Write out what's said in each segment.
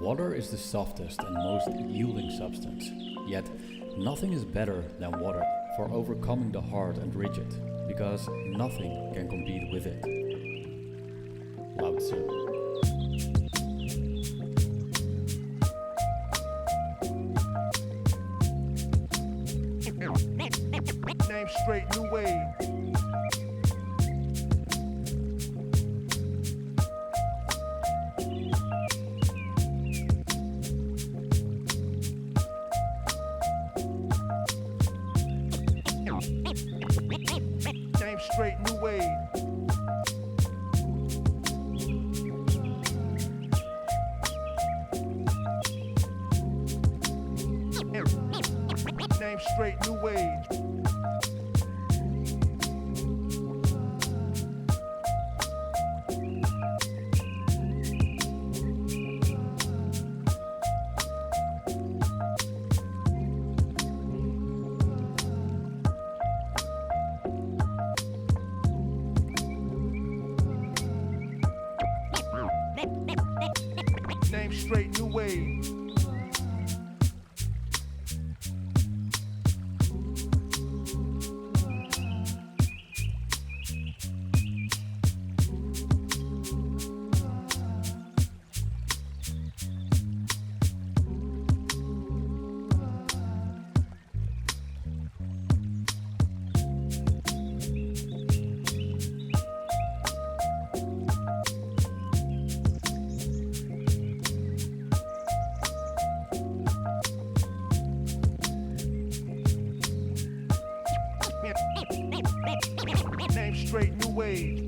Water is the softest and most yielding substance, yet nothing is better than water for overcoming the hard and rigid, because nothing can compete with it. Lao Tzu. Name straight, new wave. Name straight, new wave. Name straight, new wave. Name straight, new wave. Name straight, new wave.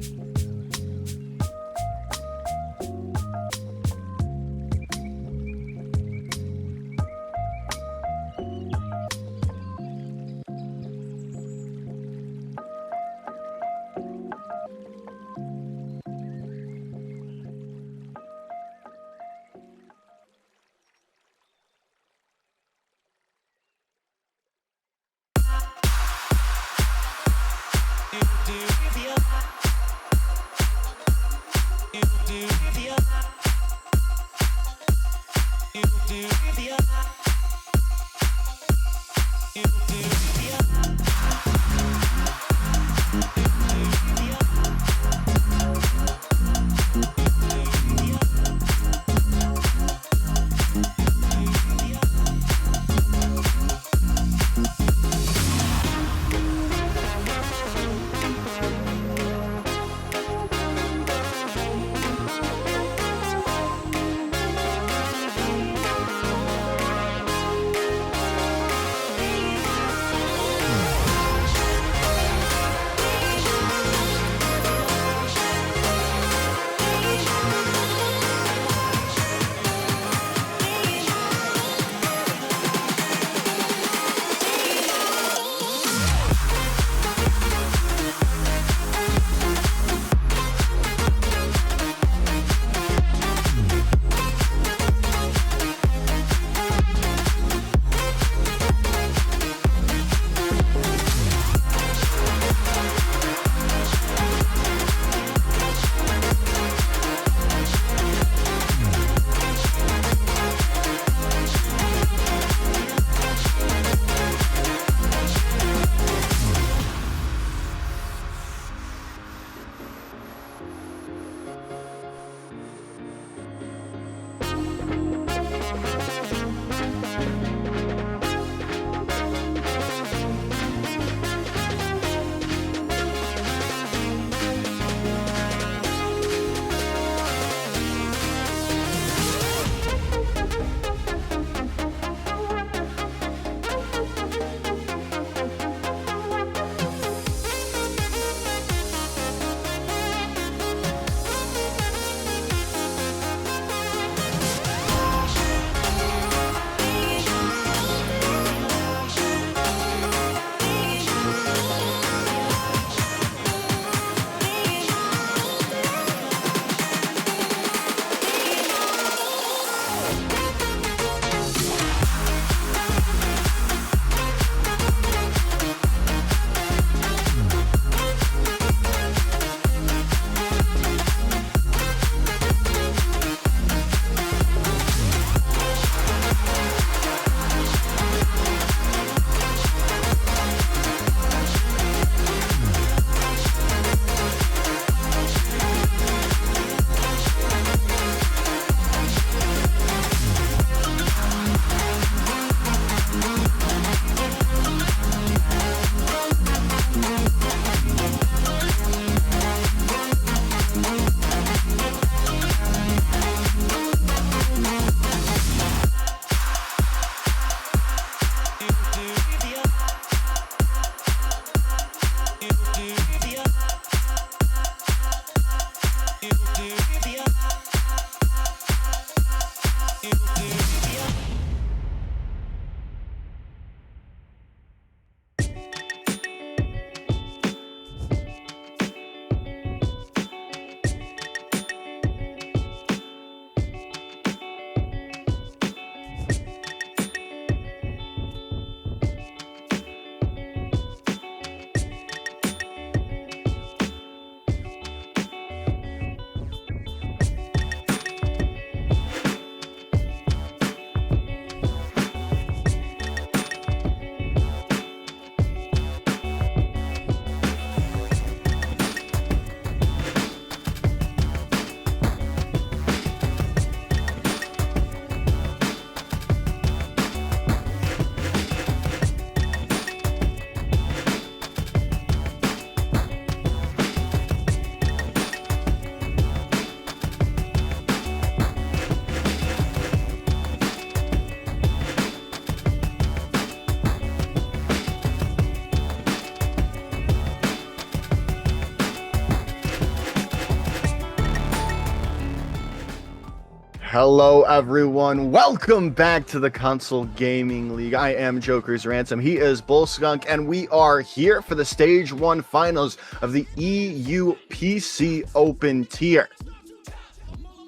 Hello, everyone. Welcome back to the Console Gaming League. I am Joker's Ransom. He is Bullskunk, and we are here for the Stage 1 finals of the EU PC Open tier.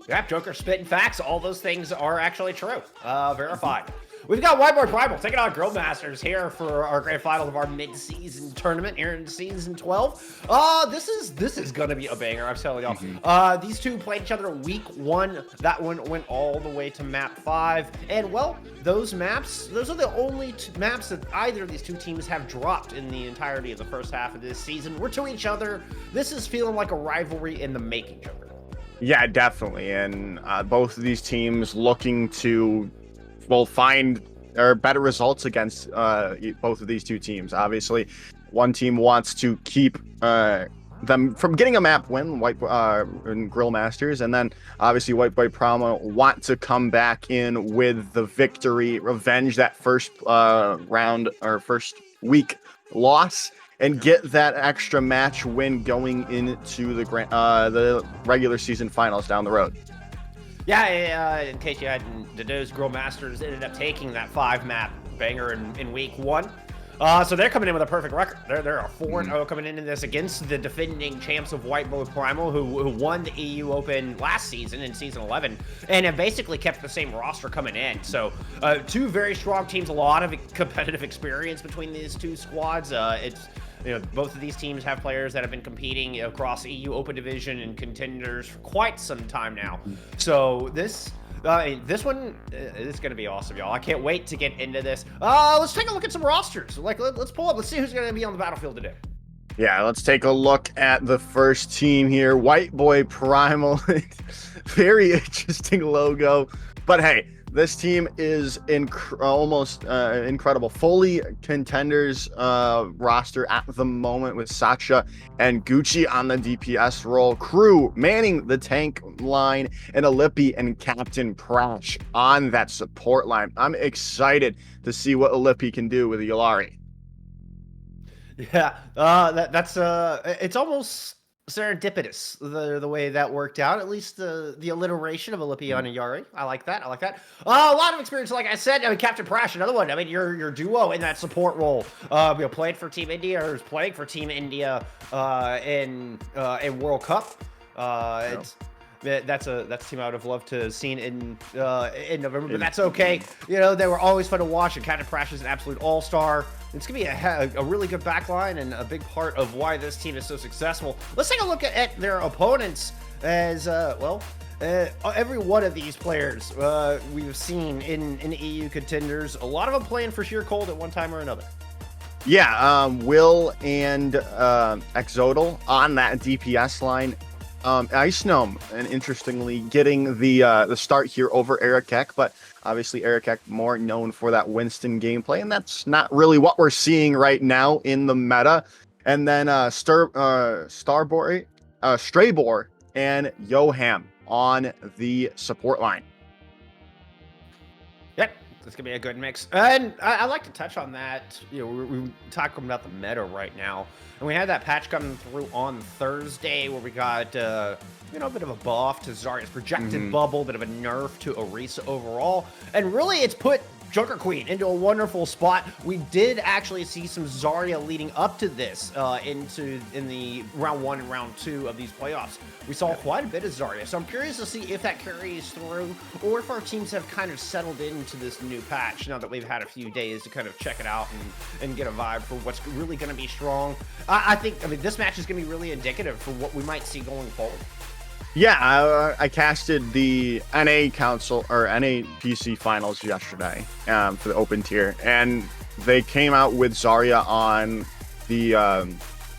Yep, Joker spitting facts. All those things are actually true. Verified. We've got Whiteboard Primal taking on GrillMasters here for our grand final of our mid-season tournament here in season 12. This is gonna be a banger, I'm telling y'all. These two played each other week 1. That one went all the way to map 5. And well, those are the only maps that either of these two teams have dropped in the entirety of the first half of this season. We're to each other. This is feeling like a rivalry in the making, Joker. Yeah, definitely. And both of these teams looking to find better results against both of these two teams. Obviously, one team wants to keep them from getting a map win, in GrillMasters, and then obviously Whiteboard Primal want to come back in with the victory, revenge that first round or first week loss, and get that extra match win going into the regular season finals down the road. Yeah, in case you hadn't noticed, GrillMasters ended up taking that 5-map banger in week 1. So they're coming in with a perfect record. They're a 4-0 coming into this against the defending champs of Whiteboard Primal, who won the EU Open last season in season 11, and have basically kept the same roster coming in. So two very strong teams, a lot of competitive experience between these two squads. Both of these teams have players that have been competing across EU Open Division and contenders for quite some time now. So this one is going to be awesome, y'all. I can't wait to get into this. Let's take a look at some rosters. Let's pull up. Let's see who's going to be on the battlefield today. Yeah, let's take a look at the first team here. Whiteboard Primal. Very interesting logo. But hey, this team is almost incredible. Fully contenders roster at the moment with Sacha and Gucci on the DPS role. Crew manning the tank line, and Alippi and Captain Prash on that support line. I'm excited to see what Alippi can do with Yulari. Yeah, it's almost serendipitous the way that worked out. At least the alliteration of Alippi and Yari. I like that. A lot of experience, like I said. I mean, Captain Prash, another one. I mean, your duo in that support role. Played for Team India, or is playing for Team India in World Cup. That's a team I would have loved to have seen in November, but that's okay. They were always fun to watch, and Captain Prash is an absolute all-star. It's going to be a really good backline and a big part of why this team is so successful. Let's take a look at their opponents as, every one of these players we've seen in EU contenders, a lot of them playing for sheer cold at one time or another. Yeah, Will and Exodal on that DPS line. Ice Gnome, and interestingly, getting the start here over Erikek, but obviously Erikek more known for that Winston gameplay, and that's not really what we're seeing right now in the meta. And then Straybor and Yoham on the support line. Yep. It's going to be a good mix. And I'd like to touch on that. We're talking about the meta right now. And we had that patch coming through on Thursday where we got, a bit of a buff to Zarya's projected bubble, bit of a nerf to Orisa overall. And really, it's put Joker Queen into a wonderful spot. We did actually see some Zarya leading up to this in the round 1 and round 2 of these playoffs. We saw quite a bit of Zarya, so I'm curious to see if that carries through or if our teams have kind of settled into this new patch now that we've had a few days to kind of check it out and get a vibe for what's really going to be strong. I think this match is going to be really indicative for what we might see going forward. Yeah, I casted the NA Council or NA PC finals yesterday for the open tier, and they came out with Zarya on the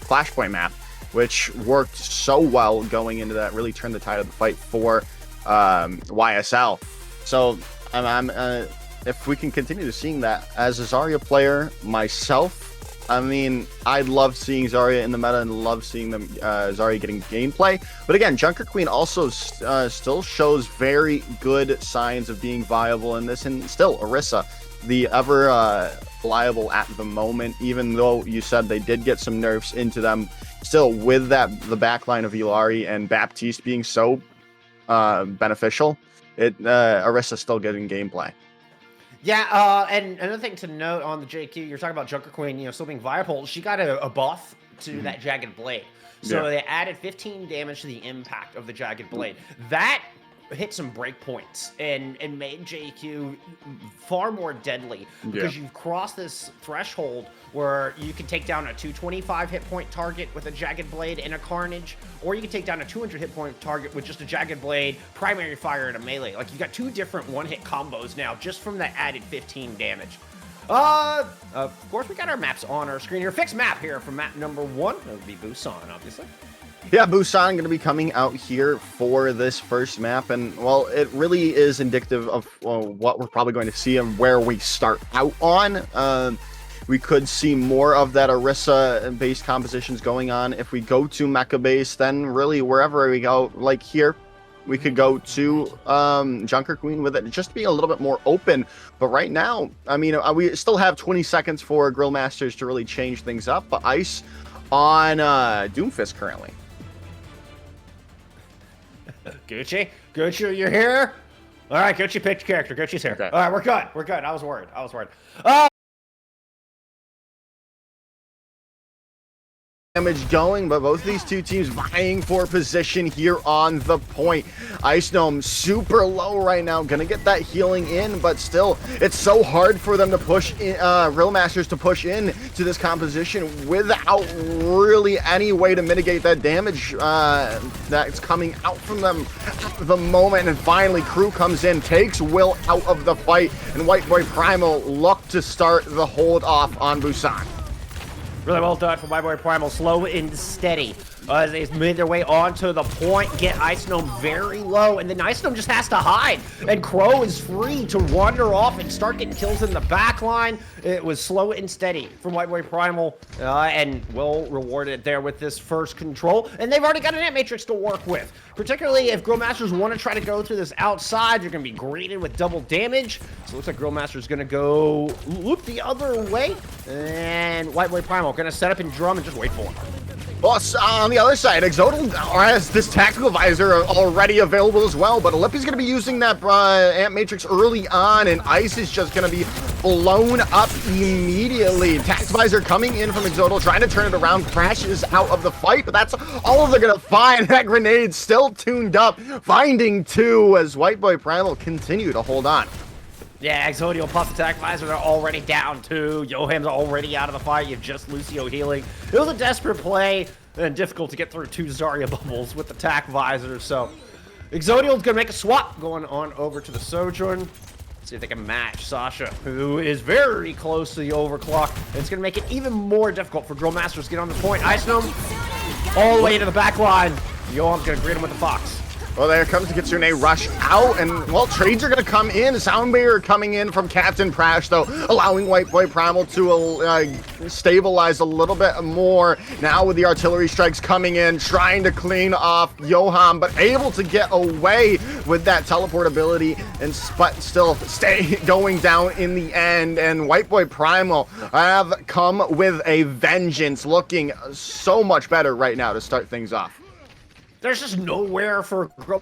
Flashpoint map, which worked so well going into that. Really turned the tide of the fight for YSL. So if we can continue seeing that as a Zarya player myself, I'd love seeing Zarya in the meta and love seeing them Zarya getting gameplay. But again, Junker Queen also still shows very good signs of being viable in this, and still Orisa, the ever reliable at the moment, even though you said they did get some nerfs into them. Still, with the backline of Yulari and Baptiste being so beneficial, Orisa's still getting gameplay. Yeah, and another thing to note on the JQ, you're talking about Junker Queen, still being viable. She got a buff to that Jagged Blade. So they added 15 damage to the impact of the Jagged Blade. That hit some breakpoints and made JQ far more deadly because you've crossed this threshold where you can take down a 225 hit point target with a Jagged Blade and a Carnage, or you can take down a 200 hit point target with just a Jagged Blade, primary fire, and a melee. Like, you got 2 different one-hit combos now just from that added 15 damage. Of course, we got our maps on our screen here. Fixed map here for map number 1. That would be Busan, obviously. Yeah, Busan going to be coming out here for this first map, and well, it really is indicative of what we're probably going to see and where we start out on. We could see more of that Orisa-based compositions going on. If we go to Mecha base, then really wherever we go, like here, we could go to Junker Queen with it, just to be a little bit more open. But right now, I mean, we still have 20 seconds for GrillMasters to really change things up, but Ice on Doomfist currently. Gucci, you're here? All right, Gucci picked character. Gucci's here. Okay. All right, we're good. I was worried. Damage going, but both of these two teams vying for position here on the point. Ice Gnome super low right now, gonna get that healing in, but still, it's so hard for them to push in, GrillMasters to push in to this composition without really any way to mitigate that damage that's coming out from them at the moment. And finally, Crew comes in, takes Will out of the fight, and White Boy Primal look to start the hold off on Busan. Really well done from my boy Primal, slow and steady. As they made their way onto the point, get Ice Gnome very low, and then Ice Gnome just has to hide. And Crow is free to wander off and start getting kills in the back line. It was slow and steady from White Boy Primal, and well rewarded there with this first control. And they've already got an Ant Matrix to work with. Particularly if GrillMasters want to try to go through this outside, you're going to be greeted with double damage. So it looks like GrillMasters going to go loop the other way. And White Boy Primal going to set up in drum and just wait for him. Well, on the other side, Exodal has this tactical visor already available as well, but Olympia's going to be using that Ant Matrix early on, and Ice is just going to be blown up immediately. Tactical visor coming in from Exodal, trying to turn it around, crashes out of the fight, but that's all they're going to find. That grenade still tuned up, finding 2 as White Boy Primal continue to hold on. Yeah, Exodio plus attack visor, they're already down 2. Yoham's already out of the fight. You have just Lucio healing. It was a desperate play and difficult to get through 2 Zarya bubbles with attack visor. So Exodio's gonna make a swap going on over to the Sojourn. See if they can match Sasha, who is very close to the overclock. And it's gonna make it even more difficult for GrillMasters to get on the point. Ice Gnome all the way to the back line. Yoham's gonna greet him with the Fox. Well, there comes the Kitsune rush out, and, well, trades are going to come in. Sound barrier coming in from Captain Prash, though, allowing White Boy Primal to stabilize a little bit more. Now with the artillery strikes coming in, trying to clean off Yoham, but able to get away with that teleport ability, and but still stay going down in the end. And White Boy Primal have come with a vengeance, looking so much better right now to start things off. There's just nowhere for Grill.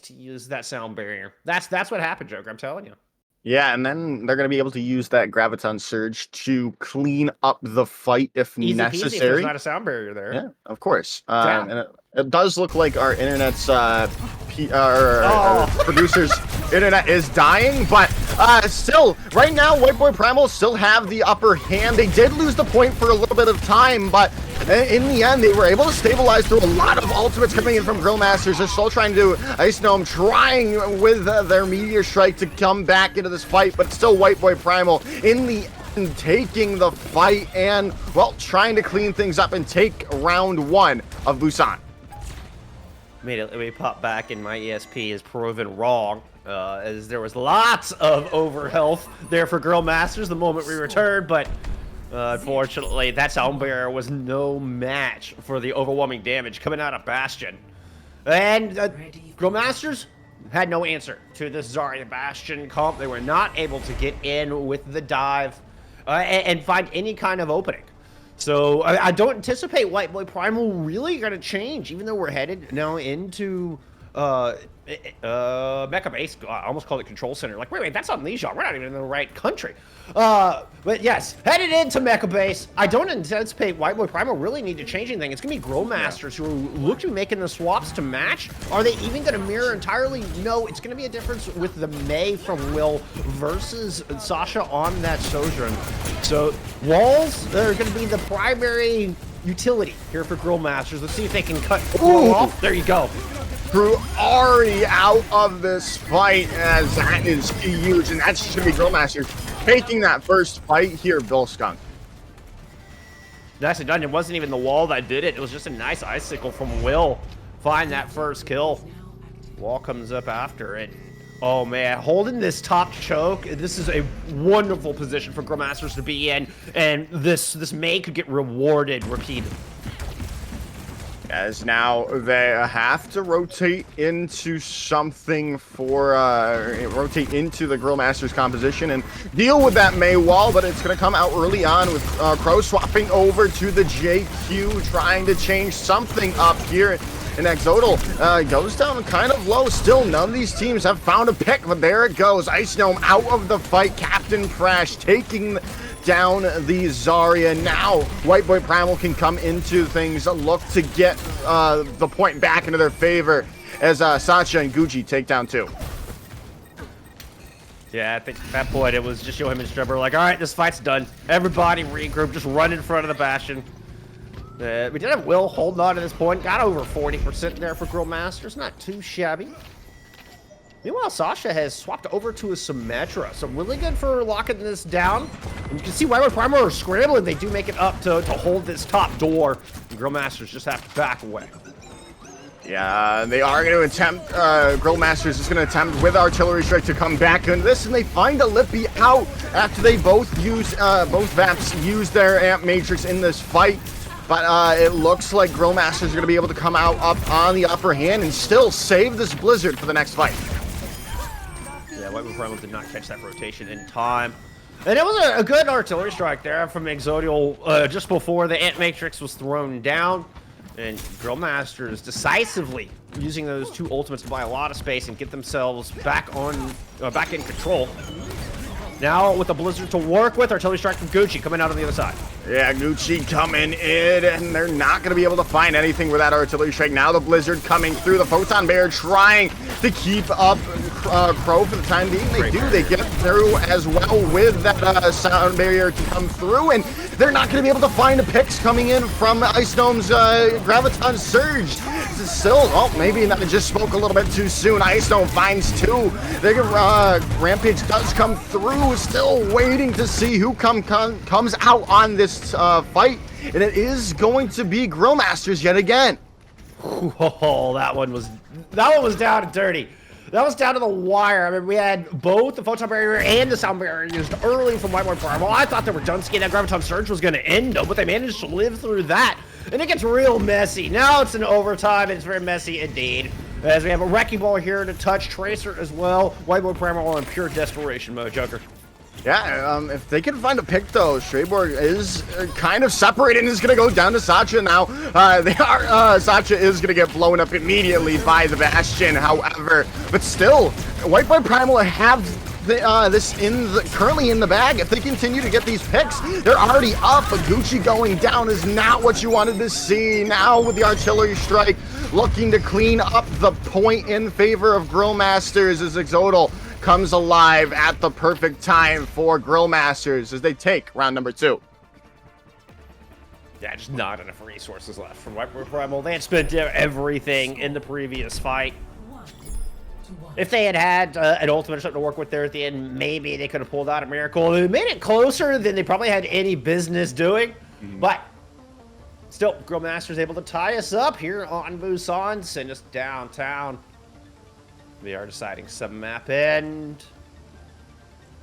To use that sound barrier. That's what happened, Joker. I'm telling you. Yeah, and then they're going to be able to use that Graviton Surge to clean up the fight if Easy necessary. Peasy if there's not a sound barrier there. Yeah, of course. And it does look like our internet's producer's internet is dying, but still, right now, White Boy Primal still have the upper hand. They did lose the point for a little bit of time, but in the end, they were able to stabilize through a lot of ultimates coming in from GrillMasters. They're still trying to do Ice Gnome, trying with their Meteor Strike to come back into this fight, but still White Boy Primal in the end taking the fight and, well, trying to clean things up and take round 1 of Busan. Immediately pop back and my ESP is proven wrong. as there was lots of overhealth there for GrillMasters the moment we returned, but unfortunately, that sound barrier was no match for the overwhelming damage coming out of Bastion. And GrillMasters had no answer to this Zarya Bastion comp. They were not able to get in with the dive and find any kind of opening. So I don't anticipate White Boy Primal really going to change, even though we're headed now into Mecha Base. I almost called it Control Center. Like, wait, that's on Leisure. We're not even in the right country. But yes, headed into Mecha Base. I don't anticipate White Boy Primal really need to change anything. It's going to be GrillMasters who look to be making the swaps to match. Are they even going to mirror entirely? No, it's going to be a difference with the Mei from Will versus Sasha on that Sojourn. So walls are going to be the primary utility here for GrillMasters. Let's see if they can cut off. There you go. Drew Ari out of this fight, as that is huge, and that's just going to be GrillMasters taking that first fight here, Bill Skunk. Nicely done. It wasn't even the wall that did it. It was just a nice icicle from Will. Find that first kill. Wall comes up after it. Oh man, holding this top choke. This is a wonderful position for GrillMasters to be in, and this Mei could get rewarded repeatedly. As now they have to rotate into something for rotate into the GrillMasters composition and deal with that Mei wall, but it's going to come out early on with Crow swapping over to the JQ, trying to change something up here. And Exodal goes down kind of low. Still, none of these teams have found a pick, but there it goes. Ice Gnome out of the fight. Captain Crash taking down the Zarya. Now, White Boy Primal can come into things, look to get the point back into their favor as Sacha and Gucci take down 2. Yeah, I think at that point it was just him and Strubber like, all right, this fight's done. Everybody regroup, just run in front of the Bastion. We did have Will holding on to this point. Got over 40% there for GrillMasters. Not too shabby. Meanwhile, Sasha has swapped over to a Symmetra, so really good for locking this down. And you can see White Boy Primal are scrambling. They do make it up to hold this top door. And GrillMasters just have to back away. Yeah, they are going to attempt, GrillMasters is going to attempt with Artillery Strike to come back into this, and they find a Lippy out after they both Vaps use their Amp Matrix in this fight. But it looks like GrillMasters are going to be able to come out up on the upper hand and still save this Blizzard for the next fight. Yeah, White Boy Primal did not catch that rotation in time. And it was a good artillery strike there from Exodial just before the Ant Matrix was thrown down. And GrillMasters decisively using those 2 ultimates to buy a lot of space and get themselves back in control. Now with the Blizzard to work with, artillery strike from Gucci coming out on the other side. Yeah, Gucci coming in, and they're not going to be able to find anything with that artillery strike. Now the Blizzard coming through, the Photon Bear trying to keep up Crow for the time being. They do, they get through as well with that sound barrier to come through, and they're not going to be able to find the picks coming in from Ice Gnome's Graviton Surge. Still, oh, maybe I just spoke a little bit too soon. Ice Gnome finds 2. Rampage does come through, still waiting to see who comes out on this fight, and it is going to be GrillMasters yet again. Oh, that one was down and dirty. That was down to the wire. I mean, we had both the Photon Barrier and the Sound Barrier used early from White Boy Primal. I thought they were done skiing. That Graviton Surge was going to end, though, but they managed to live through that. And it gets real messy. Now it's an overtime. It's very messy indeed. As we have a Wrecking Ball here to touch Tracer as well. White Boy Primal in pure desperation mode, Joker. Yeah, if they can find a pick, though, Strayborg is kind of separated and is going to go down to Sacha now. Sacha is going to get blown up immediately by the Bastion, however. But still, White Boy Primal have this currently in the bag. If they continue to get these picks, they're already up. But Gucci going down is not what you wanted to see. Now with the artillery strike, looking to clean up the point in favor of GrillMasters as Exodal comes alive at the perfect time for GrillMasters as they take round number 2. Yeah, just not enough resources left from White Boy Primal. They had spent everything in the previous fight. If they had had an ultimate or something to work with there at the end, maybe they could have pulled out a miracle. They made it closer than they probably had any business doing. But still, GrillMasters able to tie us up here on Busan, send us downtown. They are deciding some map, and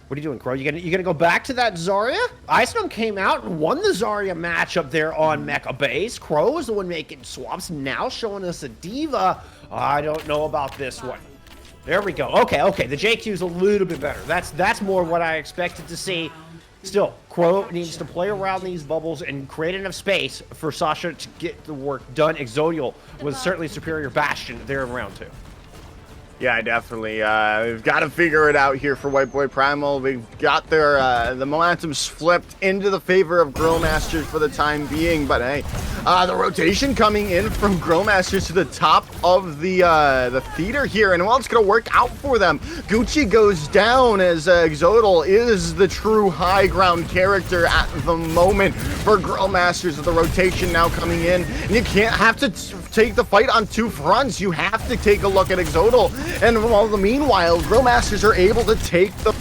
what are you doing, Crow? You gonna go back to that Zarya? Ice Gnome came out and won the Zarya match up there on Mecha Base. Crow is the one making swaps, now showing us a Diva. I don't know about this one. There we go. Okay, the JQ's a little bit better. That's more what I expected to see. Still, Crow needs to play around these bubbles and create enough space for Sasha to get the work done. Exodial was certainly superior Bastion there in round 2. Yeah, definitely. We've got to figure it out here for White Boy Primal. We've got their the momentum's flipped into the favor of GrillMasters for the time being. But hey, the rotation coming in from GrillMasters to the top of the theater here, and well, it's gonna work out for them. Gucci goes down as Exodal is the true high ground character at the moment for GrillMasters. The rotation now coming in, and you can't have to take the fight on 2 fronts. You have to take a look at Exodal. And while meanwhile, GrillMasters are able to take the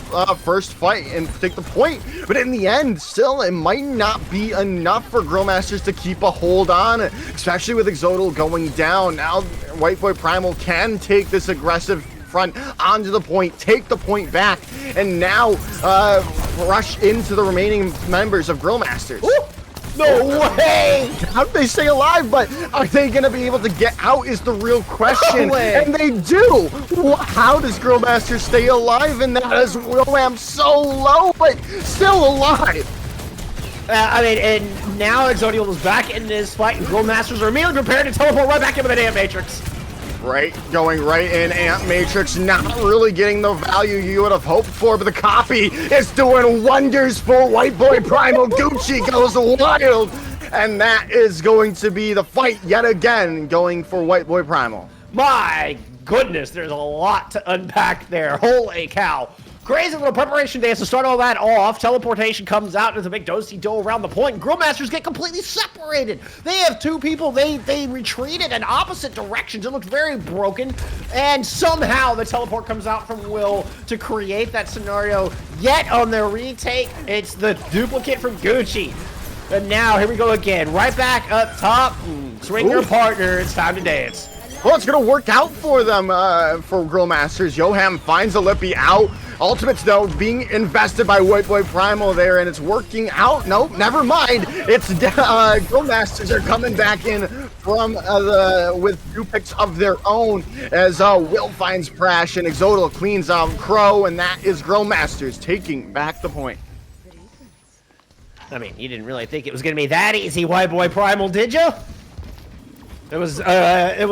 first fight and take the point. But in the end, still, it might not be enough for GrillMasters to keep a hold on, especially with Exodal going down. Now, White Boy Primal can take this aggressive front onto the point, take the point back, and now rush into the remaining members of GrillMasters. Ooh. No way! How do they stay alive? But are they going to be able to get out is the real question. No way. And they do. How does GrillMasters stay alive in that as Willam so low, but still alive? I mean, and now Exodial is back in this fight, and GrillMasters are immediately prepared to teleport right back into the damn Matrix. Right, going right in Ant Matrix, not really getting the value you would have hoped for, but the copy is doing wonders for White Boy Primal. Gucci goes wild, and that is going to be the fight yet again, going for White Boy Primal. My goodness, there's a lot to unpack there. Holy cow. Crazy little preparation dance to start all that off. Teleportation comes out into the big do-si-do around the point. GrillMasters get completely separated. They have 2 people. They retreated in opposite directions. It looked very broken. And somehow the teleport comes out from Will to create that scenario. Yet on their retake, it's the duplicate from Gucci. And now, here we go again. Right back up top. Swing your partner. It's time to dance. Well, it's going to work out for them, for GrillMasters. Yoham finds a Lippy out. Ultimates, though, being invested by White Boy Primal there, and it's working out. Nope, never mind. It's GrillMasters are coming back in from with 2 picks of their own as Will finds Prash and Exodal cleans out Crow, and that is GrillMasters taking back the point. I mean, you didn't really think it was going to be that easy, White Boy Primal, did you? It was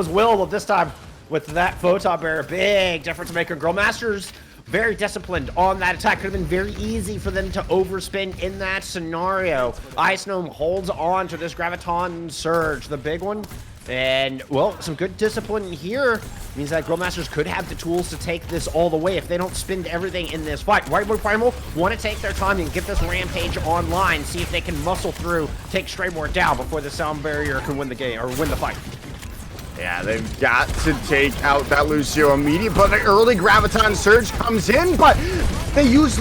Will this time with that Photon Bear. Big difference maker. GrillMasters very disciplined on that attack. Could have been very easy for them to overspin in that scenario. Ice Gnome holds on to this Graviton Surge, the big one. And, well, some good discipline here means that GrillMasters could have the tools to take this all the way if they don't spend everything in this fight. White Boy Primal want to take their time and get this Rampage online, see if they can muscle through, take Straymore down before the Sound Barrier can win the game, or win the fight. Yeah, they've got to take out that Lucio immediate, but the early Graviton Surge comes in, but they lose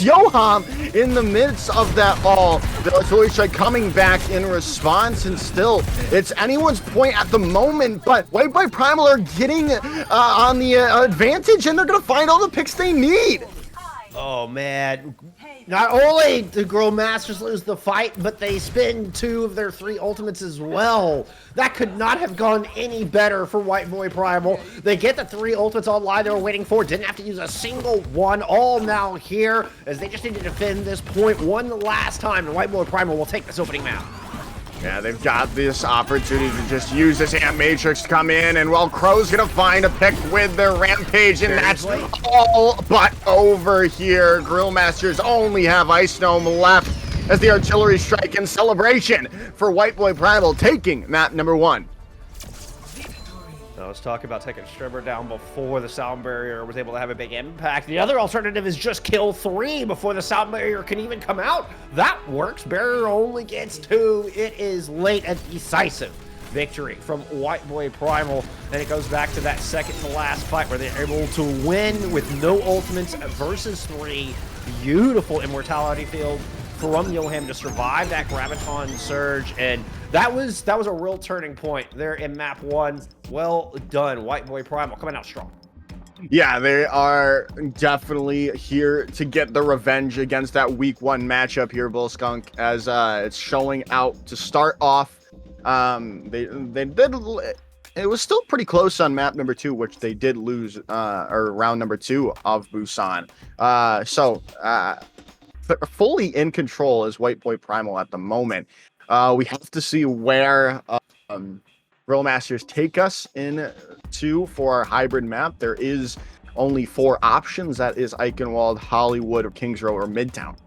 Yoham in the midst of that all. The Artillery Strike coming back in response, and still, it's anyone's point at the moment, but White Boy Primal are getting on the advantage, and they're going to find all the picks they need. Oh, man. Not only do GrillMasters lose the fight, but they spend 2 of their 3 ultimates as well. That could not have gone any better for White Boy Primal. They get the 3 ultimates online they were waiting for. Didn't have to use a single one. All now here, as they just need to defend this point one last time. And White Boy Primal will take this opening map. Yeah, they've got this opportunity to just use this Ant Matrix to come in, and well, Crow's gonna find a pick with their Rampage, and that's all but over here. GrillMasters only have Ice Gnome left as the Artillery Strike in celebration for White Boy Primal taking map number 1. Now let's talk about taking Strimmer down before the Sound Barrier was able to have a big impact. The other alternative is just kill 3 before the Sound Barrier can even come out. That works. Barrier only gets 2. It is late and decisive victory from White Boy Primal. And it goes back to that second to last fight where they're able to win with no ultimates versus 3. Beautiful immortality field from Yoham to survive that Graviton surge, and that was a real turning point there in map 1. Well done, White Boy Primal, coming out strong. Yeah, they are definitely here to get the revenge against that week 1 matchup here, Bull Skunk, as it's showing out to start off. They did. It was still pretty close on map number 2, which they did lose, or round number 2 of Busan. Fully in control is White Boy Primal at the moment. We have to see where GrillMasters take us into for our hybrid map. There is only 4 options. That is Eichenwald, Hollywood, or Kings Row, or Midtown.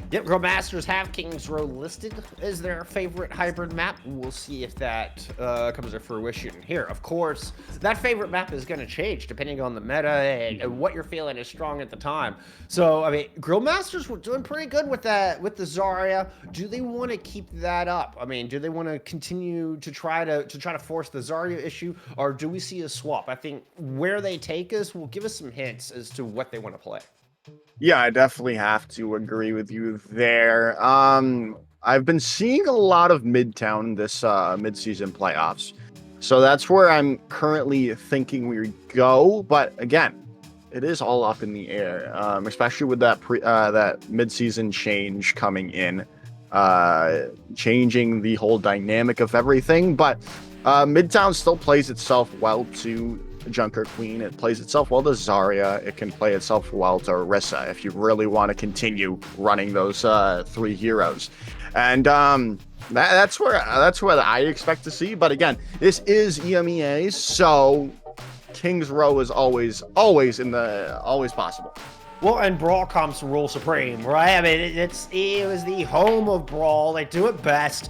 Yep, GrillMasters have Kings Row listed as their favorite hybrid map. We'll see if that comes to fruition here. Of course, that favorite map is going to change depending on the meta and what you're feeling is strong at the time. So, I mean, GrillMasters were doing pretty good with that, with the Zarya. Do they want to keep that up? I mean, do they want to continue to try to force the Zarya issue, or do we see a swap? I think where they take us will give us some hints as to what they want to play. Yeah, I definitely have to agree with you there. I've been seeing a lot of Midtown this mid-season playoffs. So that's where I'm currently thinking we go. But again, it is all up in the air, especially with that that mid-season change coming in, changing the whole dynamic of everything. But Midtown still plays itself well to Junker Queen. It plays itself well to Zarya. It can play itself well to Orisa if you really want to continue running those 3 heroes. And that's what I expect to see. But again, this is EMEA, so Kings Row is always possible. Well, and Brawl comps rule supreme, right? I mean, it was the home of Brawl. They do it best.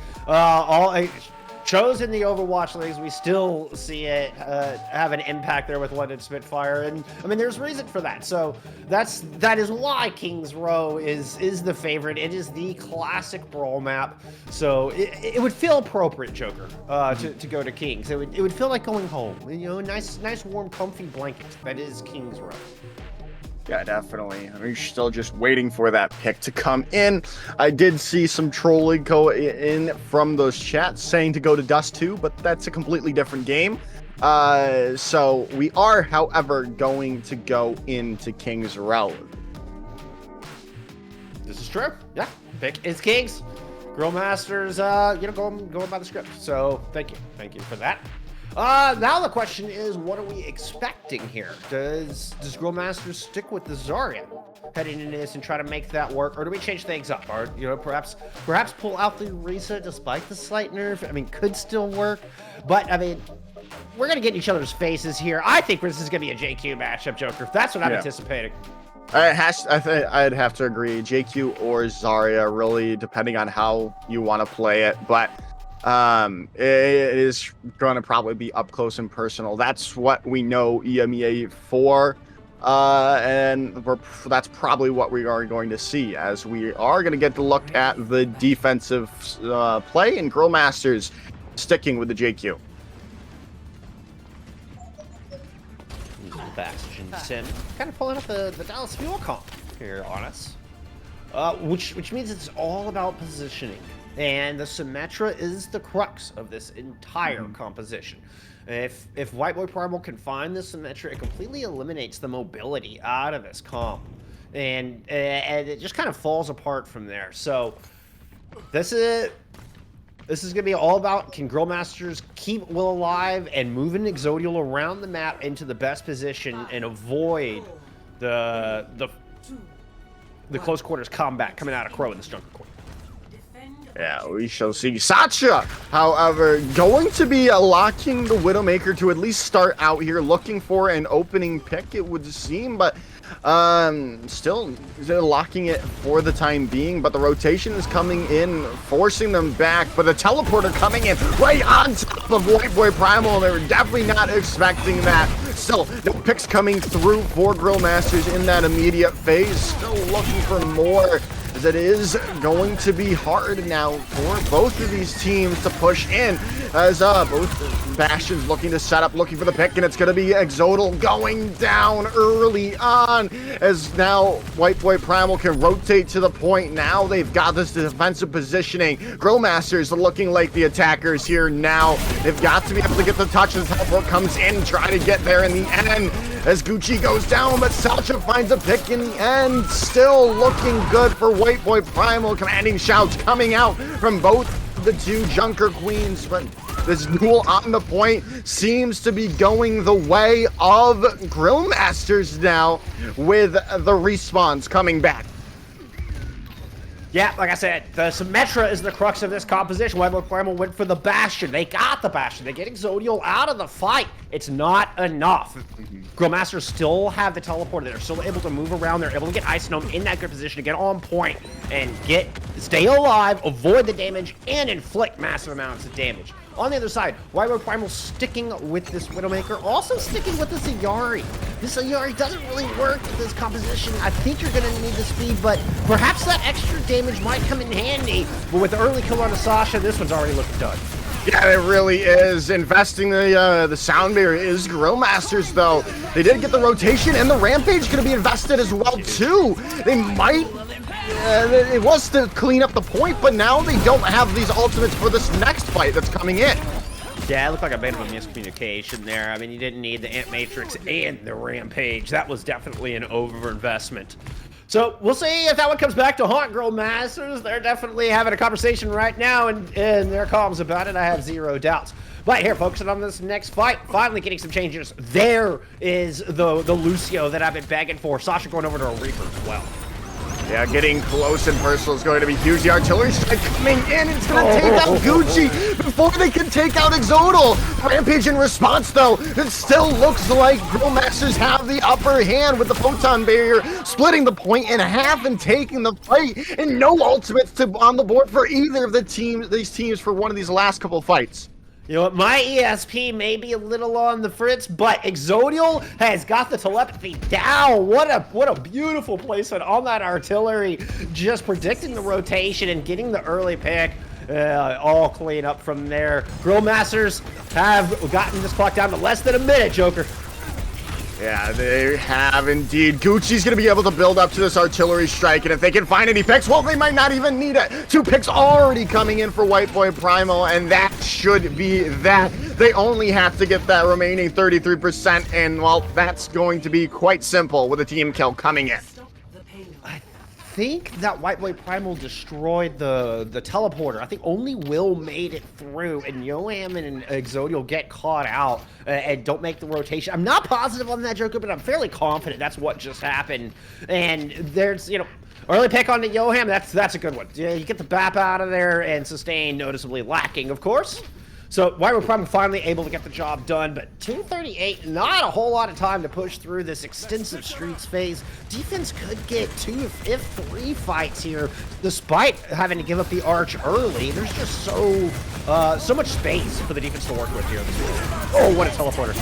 Chosen the Overwatch leagues, we still see it have an impact there with London Spitfire, and I mean, there's reason for that. So that is why Kings Row is the favorite. It is the classic Brawl map, so it would feel appropriate, Joker, to go to Kings. It would feel like going home. You know, nice warm, comfy blanket. That is Kings Row. Yeah, definitely. I mean, still just waiting for that pick to come in. I did see some trolling go in from those chats saying to go to Dust 2, but that's a completely different game. So we are, however, going to go into Kings Row. This is true. Yeah, pick is Kings. GrillMasters, going by the script. So thank you for that. Now the question is, what are we expecting here? Does GrillMasters stick with the Zarya heading into this and try to make that work, or do we change things up? Or perhaps pull out the Orisa despite the slight nerf? I mean, could still work, but I mean, we're gonna get in each other's faces here. I think this is gonna be a JQ matchup, Joker. That's what I'm anticipating. I'd have to agree. JQ or Zarya, really, depending on how you want to play it, but. It is going to probably be up close and personal. That's what we know EMEA for, and that's probably what we are going to see, as we are going to get to look at the defensive play, and GrillMasters sticking with the JQ. Bastion Sim kind of pulling up the Dallas Fuel comp here on us, which means it's all about positioning. And the Symmetra is the crux of this entire composition. If White Boy Primal can find the Symmetra, it completely eliminates the mobility out of this comp. And it just kind of falls apart from there. So this is going to be all about, can GrillMasters keep Will alive and moving Exodial around the map into the best position and avoid the close quarters combat coming out of Crow in this Junker Queen. Yeah, we shall see. Satya, however, going to be locking the Widowmaker to at least start out here, looking for an opening pick, it would seem, but still locking it for the time being. But the rotation is coming in, forcing them back, but the teleporter coming in right on top of White Boy Primal. They were definitely not expecting that. Still, the picks coming through for GrillMasters in that immediate phase. Still looking for more as it is going to be hard now for both of these teams to push in, as both Bastions looking to set up, looking for the pick, and it's going to be Exodal going down early on, as now White Boy Primal can rotate to the point. Now they've got this defensive positioning. GrillMasters looking like the attackers here now. They've got to be able to get the touch as Teleport comes in, try to get there in the end, as Gucci goes down, but Salcha finds a pick in the end. Still looking good for White Boy Primal. Commanding shouts coming out from both the two Junker Queens, but this duel on the point seems to be going the way of GrillMasters now, with the respawns coming back. Yeah, like I said, the Symmetra is the crux of this composition. White Boy Primal went for the Bastion. They got the Bastion. They get Exodial out of the fight. It's not enough. GrillMasters still have the teleporter. They're still able to move around. They're able to get Ice Gnome in that good position to get on point and stay alive, avoid the damage, and inflict massive amounts of damage. On the other side, White Boy Primal sticking with this Widowmaker, also sticking with this Ayari. This Ayari doesn't really work with this composition. I think you're going to need the speed, but perhaps that extra damage might come in handy. But with the early kill on Sasha, this one's already looking done. Yeah, it really is. Investing the sound barrier is GrillMasters, though. They did get the rotation, and the Rampage going to be invested as well, too. They might... it was to clean up the point, but now they don't have these ultimates for this next fight that's coming in. Yeah, it looked like a bit of a miscommunication there. I mean, you didn't need the Ant Matrix and the Rampage. That was definitely an overinvestment. So we'll see if that one comes back to haunt GrillMasters. They're definitely having a conversation right now in their comms about it. I have zero doubts. But here, focusing on this next fight, finally getting some changes. There is the Lucio that I've been begging for. Sasha going over to a Reaper as well. Yeah, getting close and personal is going to be huge. The artillery strike coming in. It's going to take out Gucci before they can take out Exodal. Rampage in response, though. It still looks like GrillMasters have the upper hand with the photon barrier, splitting the point in half and taking the fight. And no ultimates on the board for either of these teams for one of these last couple fights. You know what, my ESP may be a little on the fritz, but Exodial has got the telepathy down. What a beautiful placement on that artillery. Just predicting the rotation and getting the early pick. All clean up from there. GrillMasters have gotten this clock down to less than a minute, Joker. Yeah, they have indeed. Gucci's going to be able to build up to this artillery strike, and if they can find any picks, well, they might not even need it. 2 picks already coming in for White Boy Primal, and that should be that. They only have to get that remaining 33%, and, well, that's going to be quite simple with a team kill coming in. I think that White Boy Primal destroyed the teleporter. I think only Will made it through, and Yoam and Exodial get caught out and don't make the rotation. I'm not positive on that, Joker, but I'm fairly confident that's what just happened. And there's, you know, early pick on the Yoam, that's a good one. Yeah, you get the BAP out of there, and sustain noticeably lacking, of course. So White Boy Primal finally able to get the job done, but 238, not a whole lot of time to push through this extensive streets phase. Defense could get 2 if 3 fights here, despite having to give up the arch early. There's just so much space for the defense to work with here. Oh, what a teleporter.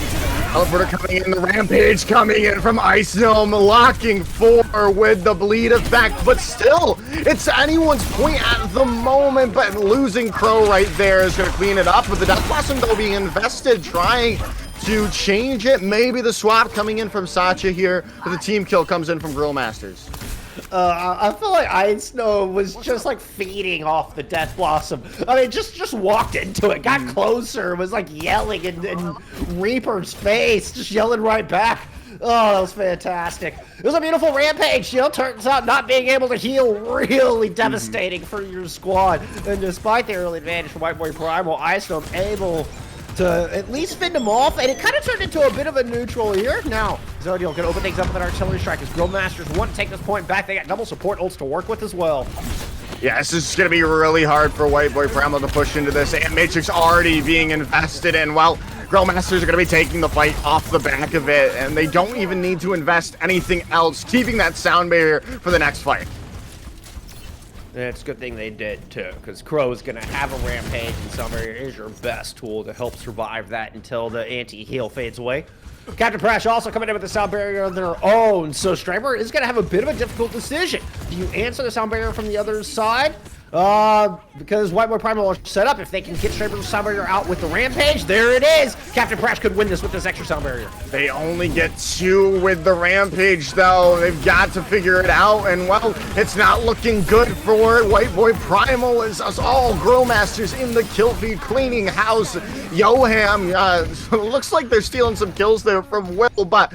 Teleporter coming in, the Rampage coming in from Ice Gnome, locking 4 with the bleed effect, but still, it's anyone's point at the moment, but losing Crow right there is going to clean it up. With the Death Blossom, though, being invested, trying to change it. Maybe the swap coming in from Sacha here, but the team kill comes in from GrillMasters. I feel like Ice Gnome was just like feeding off the Death Blossom. I mean, just walked into it, got closer, was like yelling in Reaper's face, just yelling right back. Oh, that was fantastic. It was a beautiful Rampage. You know, turns out not being able to heal really devastating for your squad. And despite the early advantage for White Boy Primal, Ice Gnome able to at least fend him off, and it kind of turned into a bit of a neutral here. Now, Zodiel can open things up with an artillery strike as GrillMasters want to take this point back. They got double support ults to work with as well. Yeah, this is going to be really hard for White Boy Primal to push into this, and Matrix already being invested in. Well, GrillMasters are going to be taking the fight off the back of it, and they don't even need to invest anything else, keeping that sound barrier for the next fight. It's a good thing they did, too, because Crow is going to have a Rampage, and sound barrier is your best tool to help survive that until the anti-heal fades away. Captain Prash also coming in with the sound barrier of their own. So Striper is going to have a bit of a difficult decision. Do you answer the sound barrier from the other side? Because White Boy Primal are set up. If they can get Striper's sound barrier out with the Rampage, there it is. Captain Prash could win this with this extra sound barrier. They only get 2 with the Rampage, though. They've got to figure it out, and, well, it's not looking good for White Boy Primal as us all GrillMasters in the kill feed cleaning house. Yoham, looks like they're stealing some kills there from Will, but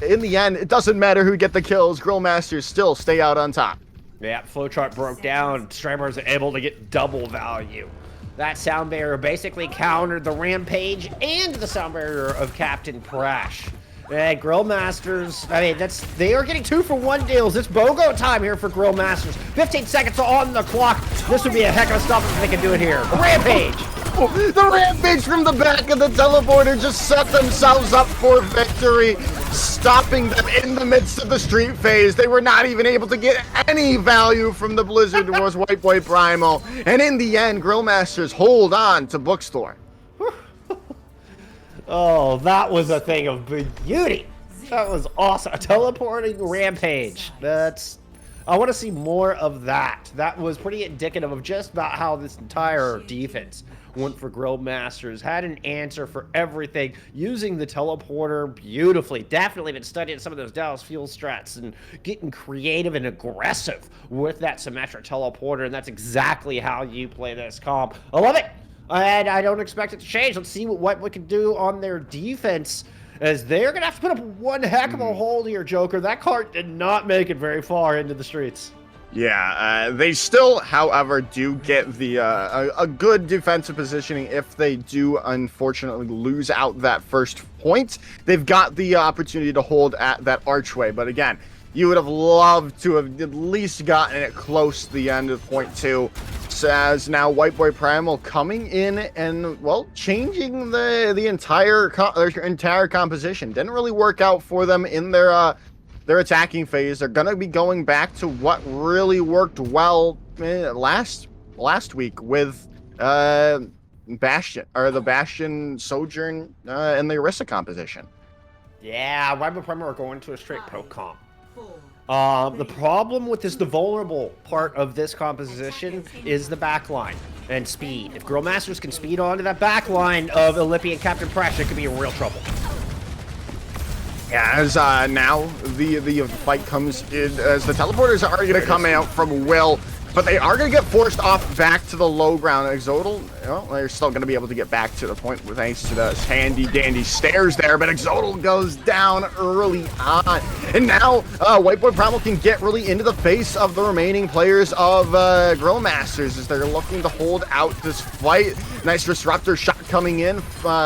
in the end, it doesn't matter who get the kills. GrillMasters still stay out on top. Yeah, flowchart broke down. Striper is able to get double value. That sound barrier basically countered the Rampage and the sound barrier of Captain Prash. GrillMasters, I mean, they are getting 2-for-1 deals. It's BOGO time here for GrillMasters. 15 seconds on the clock. This would be a heck of a stop if they can do it here. Rampage! The Rampage from the back of the teleporter just set themselves up for victory, stopping them in the midst of the street phase. They were not even able to get any value from the Blizzard towards White Boy Primal. And in the end, GrillMasters hold on to Bookstore. Oh, that was a thing of beauty. That was awesome. A teleporting Rampage. I want to see more of that. That was pretty indicative of just about how this entire defense went for GrillMasters. Had an answer for everything, using the teleporter beautifully. Definitely been studying some of those Dallas Fuel strats and getting creative and aggressive with that symmetric teleporter, and that's exactly how you play this comp. I love it, and I don't expect it to change. Let's see what we can do on their defense, as they're going to have to put up one heck of a hold here, Joker. That cart did not make it very far into the streets. Yeah, they still, however, do get the a good defensive positioning if they do, unfortunately, lose out that first point. They've got the opportunity to hold at that archway, but again, you would have loved to have at least gotten it close to the end of point 2. So as now White Boy Primal coming in and, well, changing the entire composition. Didn't really work out for them in their attacking phase. They're gonna be going back to what really worked well last week with Bastion, or the Bastion Sojourn and the Orisa composition. Yeah, White Boy Primal are going to a straight pro comp. The problem with the vulnerable part of this composition is the backline and speed. If GrillMasters can speed onto that backline of Olympian Captain Prash, it could be in real trouble. Yeah, as now the fight comes in, as the teleporters are going to come out from Will, but they are going to get forced off back to the low ground. Exodal, well, they're still going to be able to get back to the point thanks to the handy-dandy stairs there, but Exodal goes down early on. And now White Boy Primal can get really into the face of the remaining players of GrillMasters as they're looking to hold out this fight. Nice disruptor shot coming in,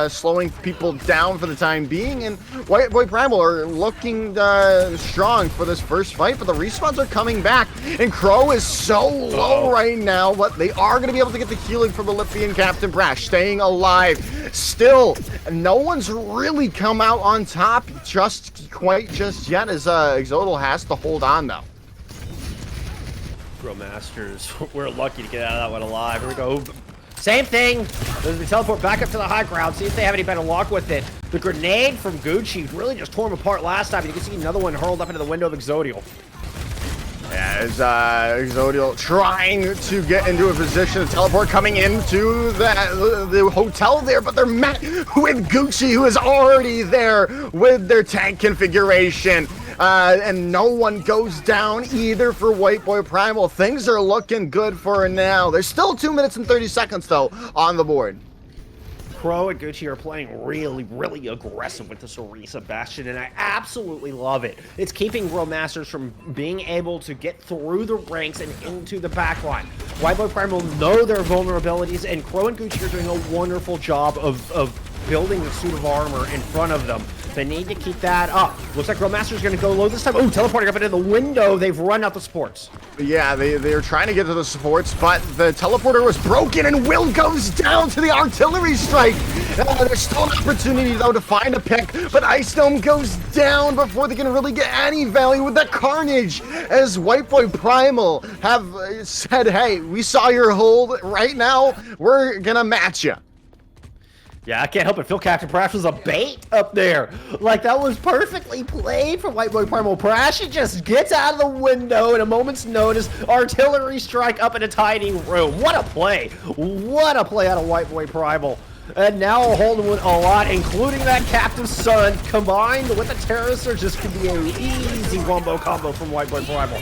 slowing people down for the time being, and White Boy Primal are looking strong for this first fight, but the respawns are coming back, and Crow is so low right now, but they are going to be able to get the healing from Olympian Captain Prash, staying alive. Still, no one's really come out on top just yet, as Exodal has to hold on, though. GrillMasters, we're lucky to get out of that one alive. Here we go. Same thing. They teleport back up to the high ground, see if they have any better luck with it. The grenade from Gucci really just tore him apart last time. You can see another one hurled up into the window of Exodial. As Exodial trying to get into a position to teleport, coming into the hotel there, but they're met with Gucci, who is already there with their tank configuration. And no one goes down either for White Boy Primal. Things are looking good for now. There's still 2 minutes and 30 seconds, though, on the board. Crow and Gucci are playing really, really aggressive with this Orisa Bastion, and I absolutely love it. It's keeping GrillMasters from being able to get through the ranks and into the backline. White Boy Primal know their vulnerabilities, and Crow and Gucci are doing a wonderful job of building the suit of armor in front of them. They need to keep that up. Looks like GrillMasters going to go low this time. Oh, teleporting up into the window. They've run out the supports. Yeah, they're trying to get to the supports, but the teleporter was broken, and Will goes down to the artillery strike. There's still an opportunity, though, to find a pick, but Ice Dome goes down before they can really get any value with that carnage, as White Boy Primal have said, hey, we saw your hold. Right now, we're going to match you. Yeah, I can't help it. Phil Captain Prash was a bait up there. Like, that was perfectly played from White Boy Primal. Prash just gets out of the window at a moment's notice. Artillery strike up in a tiny room. What a play. What a play out of White Boy Primal. And now holding with a lot, including that Captive Sun, combined with the Terror Surge. This could be an easy wombo combo from White Boy Primal.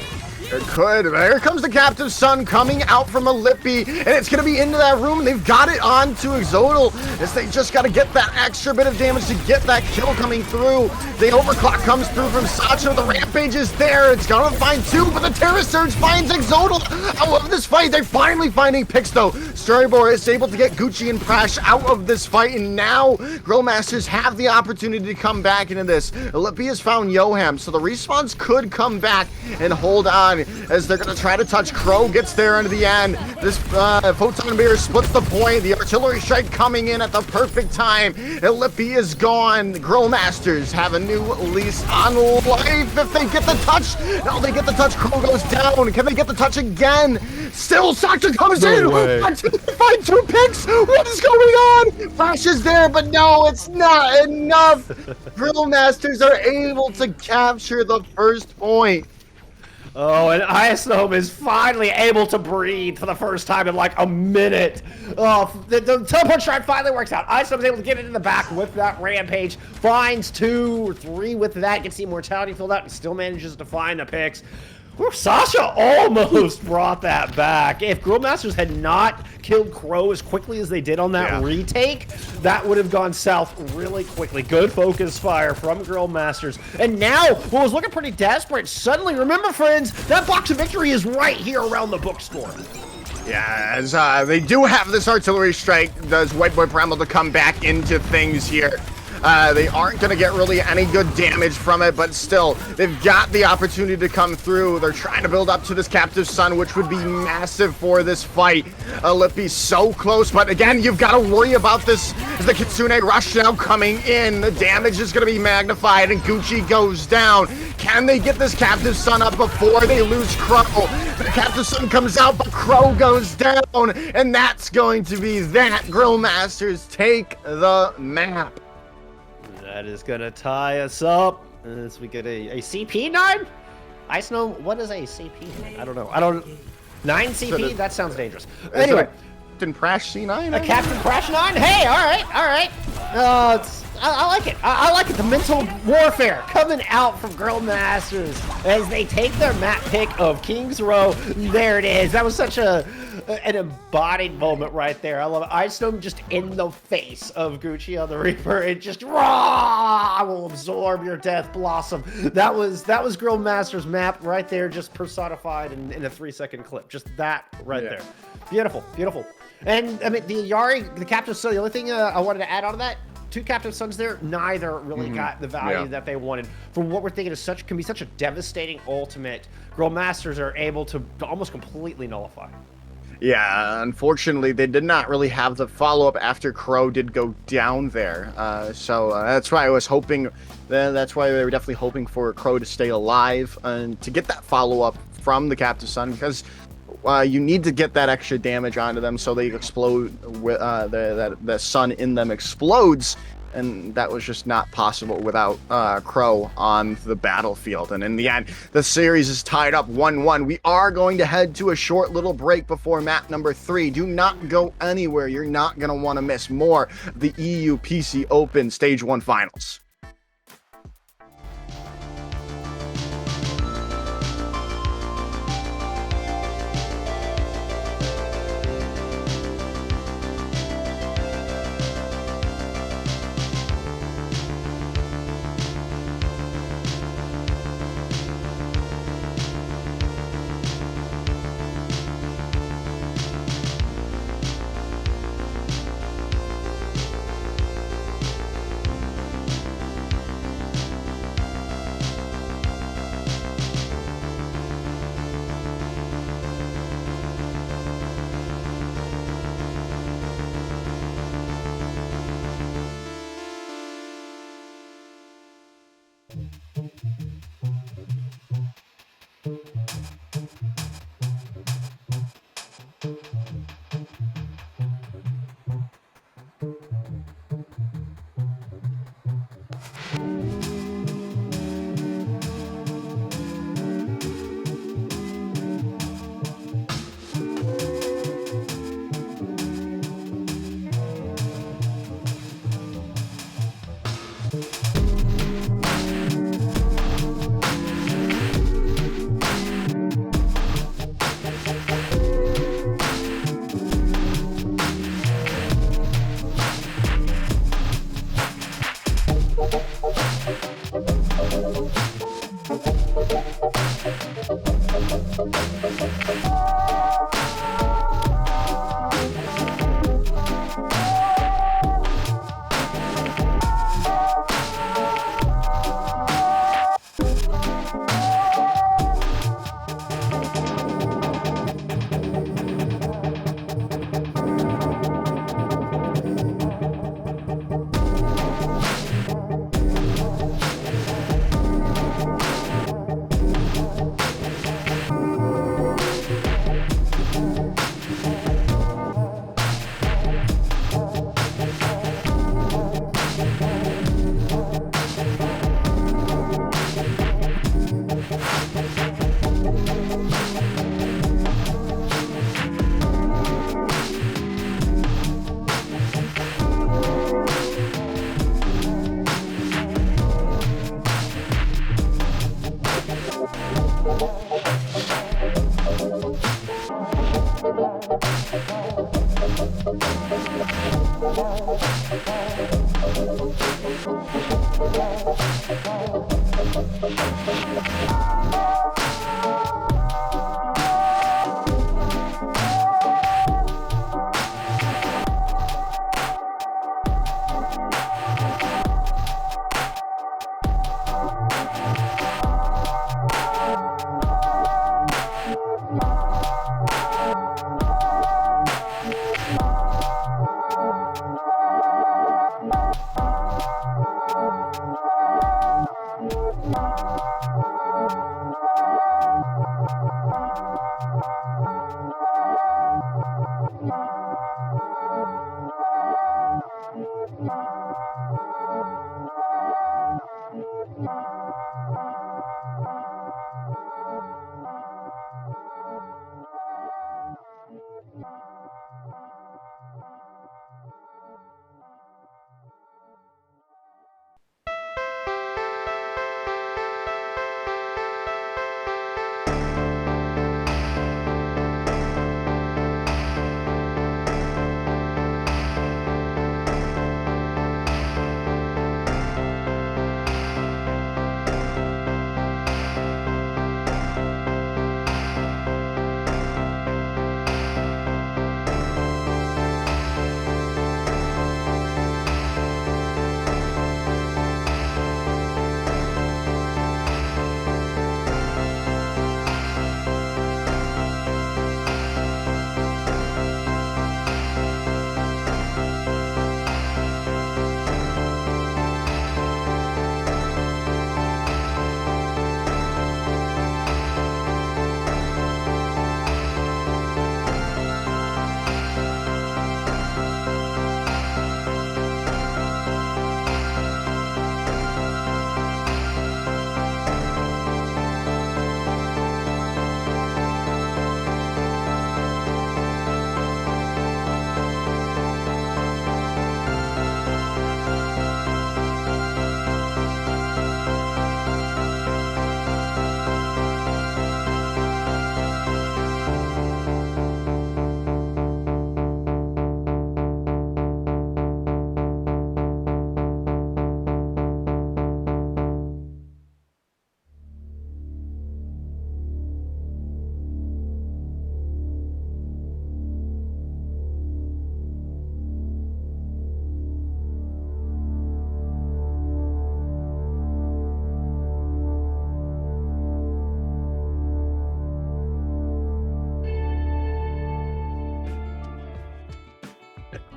It could. There comes the Captive Sun coming out from a Lippy, and it's going to be into that room. They've got it on to Exodal, as they just got to get that extra bit of damage to get that kill coming through. The overclock comes through from Sacho. The Rampage is there. It's going to find two, but the Terror Surge finds Exodal. I love this fight. They're finally finding picks, though. Storyboard is able to get Gucci and Prash out of this fight, and now GrillMasters have the opportunity to come back into this. Lippy has found Yoham, so the respawns could come back and hold on, as they're going to try to touch. Crow gets there into the end. This Photon Bear splits the point. The artillery strike coming in at the perfect time. And Lippy is gone. GrillMasters have a new lease on life if they get the touch. No, they get the touch. Crow goes down. Can they get the touch again? Still, Sakta comes in. Find two picks. What is going on? Flash is there, but no, it's not enough. GrillMasters are able to capture the first point. Oh, and Icenom is finally able to breathe for the first time in like a minute. Oh, the teleport strike finally works out. Icenom is able to get it in the back with that Rampage. Finds 2 or 3 with that. Gets the Immortality filled out and still manages to find the picks. Sasha almost brought that back. If GrillMasters had not killed Crow as quickly as they did on that retake, that would have gone south really quickly. Good focus fire from GrillMasters. And now, what was looking pretty desperate, suddenly, remember friends, that box of victory is right here around the bookstore. Yeah, as they do have this artillery strike, does White Boy Primal to come back into things here. They aren't going to get really any good damage from it, but still, they've got the opportunity to come through. They're trying to build up to this Captive Sun, which would be massive for this fight. Lippy's so close, but again, you've got to worry about this as the Kitsune Rush now coming in. The damage is going to be magnified, and Gucci goes down. Can they get this Captive Sun up before they lose Crow? The Captive Sun comes out, but Crow goes down, and that's going to be that. GrillMasters take the map. That is gonna tie us up as we get a CP9. Icenom, what is a CP? I don't know. 9 CP? That sounds dangerous. Anyway, Captain Prash C9. A Captain Prash 9. Hey, all right. I like it. I like it. The mental warfare coming out from GrillMasters as they take their map pick of King's Row. There it is. That was such an embodied moment right there. I love it. Icenom just in the face of Gucci on the Reaper. It just raw. I will absorb your death, Blossom. That was GrillMasters map right there, just personified in a 3-second clip. Just that right there. Beautiful. And I mean the Yari, the Captive Sun. The only thing I wanted to add on to that. 2 Captive Suns there, neither really got the value that they wanted. From what we're thinking can be such a devastating ultimate, GrillMasters are able to almost completely nullify. Yeah, unfortunately, they did not really have the follow-up after Crow did go down there. So that's why I was hoping, that's why they were definitely hoping for Crow to stay alive and to get that follow-up from the Captive Sun, because you need to get that extra damage onto them so they explode, the sun in them explodes, and that was just not possible without Crow on the battlefield. And in the end, the series is tied up 1-1. We are going to head to a short little break before map number 3. Do not go anywhere. You're not going to want to miss more of the EU PC Open Stage 1 Finals.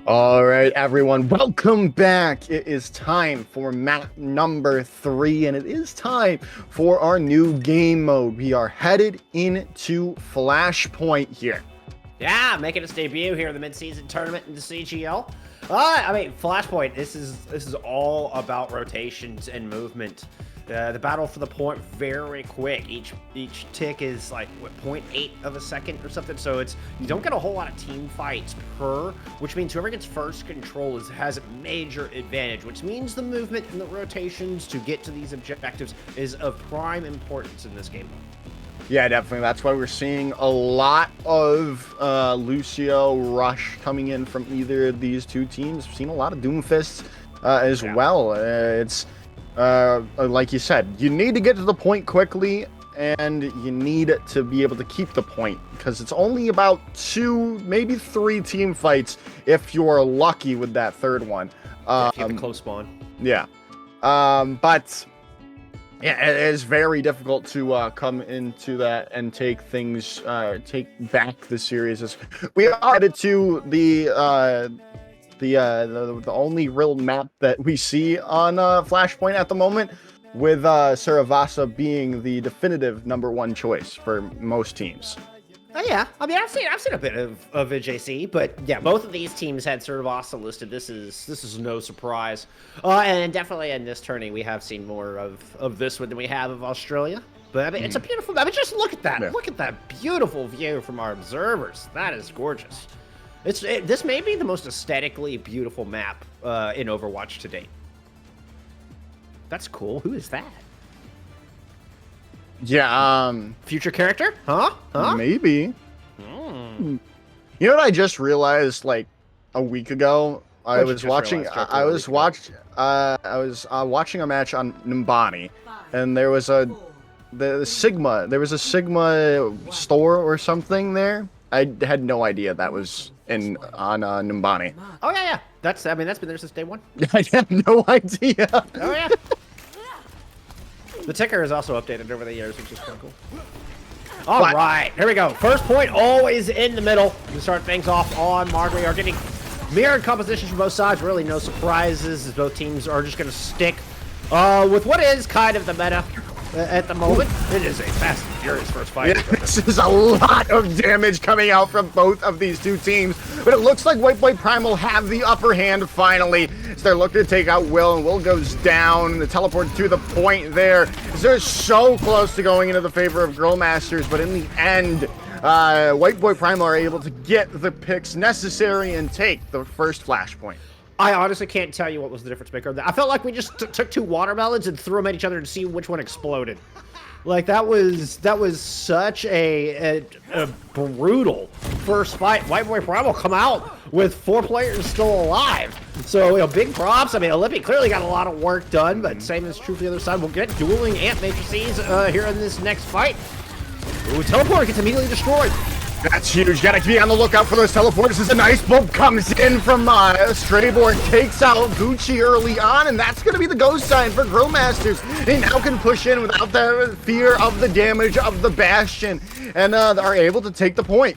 All right, everyone, welcome back. It is time for map number 3, and it is time for our new game mode. We are headed into Flashpoint here. Yeah, making its debut here in the mid-season tournament in the CGL. I mean, Flashpoint. This is all about rotations and movement. The battle for the point very quick. Each tick is like what, 0.8 of a second or something. So you don't get a whole lot of team fights per, which means whoever gets first control has a major advantage. Which means the movement and the rotations to get to these objectives is of prime importance in this game. Yeah, definitely. That's why we're seeing a lot of Lucio Rush coming in from either of these two teams. We've seen a lot of Doomfists as well. It's like you said, you need to get to the point quickly, and you need to be able to keep the point, because it's only about 2, maybe 3 team fights if you're lucky with that third one. If you have a close spawn. Yeah. But yeah, it is very difficult to come into that and take things, take back the series. We are headed to the only real map that we see on Flashpoint at the moment, with Saravasa being the definitive #1 choice for most teams. Oh yeah, I mean I've seen a bit of JC, but yeah, both of these teams had Saravasa listed. This is no surprise, and definitely in this tourney we have seen more of this one than we have of Australia. But I mean, it's a beautiful. I mean, just look at that! Yeah. Look at that beautiful view from our observers. That is gorgeous. This may be the most aesthetically beautiful map in Overwatch to date. That's cool. Who is that? Yeah, future character? Huh? Maybe. You know what I just realized like a week ago? I What'd you was just watching. realize, Joker, I a was week ago? watching a match on Numbani, and there was the Sigma. There was a Sigma store or something there. I had no idea that was on Numbani. Oh yeah. That's been there since day one. I had no idea. Oh yeah. The ticker is also updated over the years, which is kind of cool. All right, here we go. First point always in the middle. We start things off on Mark. We are getting mirrored compositions from both sides. Really no surprises as both teams are just going to stick with what is kind of the meta at the moment. It is a fast and furious first fight. Yeah, this is a lot of damage coming out from both of these two teams, but it looks like White Boy Primal have the upper hand finally. As they're looking to take out Will, and Will goes down. The teleport to the point there. They're so close to going into the favor of GrillMasters, but in the end, White Boy Primal are able to get the picks necessary and take the first flashpoint. I honestly can't tell you what was the difference maker. I felt like we just took two watermelons and threw them at each other to see which one exploded. Like that was such a brutal first fight. White Boy Primal come out with 4 players still alive. So big props. I mean, Olympi clearly got a lot of work done, but same is true for the other side. We'll get dueling ant matrices here in this next fight. Ooh, teleport gets immediately destroyed. That's huge. Gotta be on the lookout for those teleporters as a nice bump comes in from Strayborn, takes out Gucci early on, and that's gonna be the go sign for GrillMasters. They now can push in without the fear of the damage of the Bastion, and are able to take the point.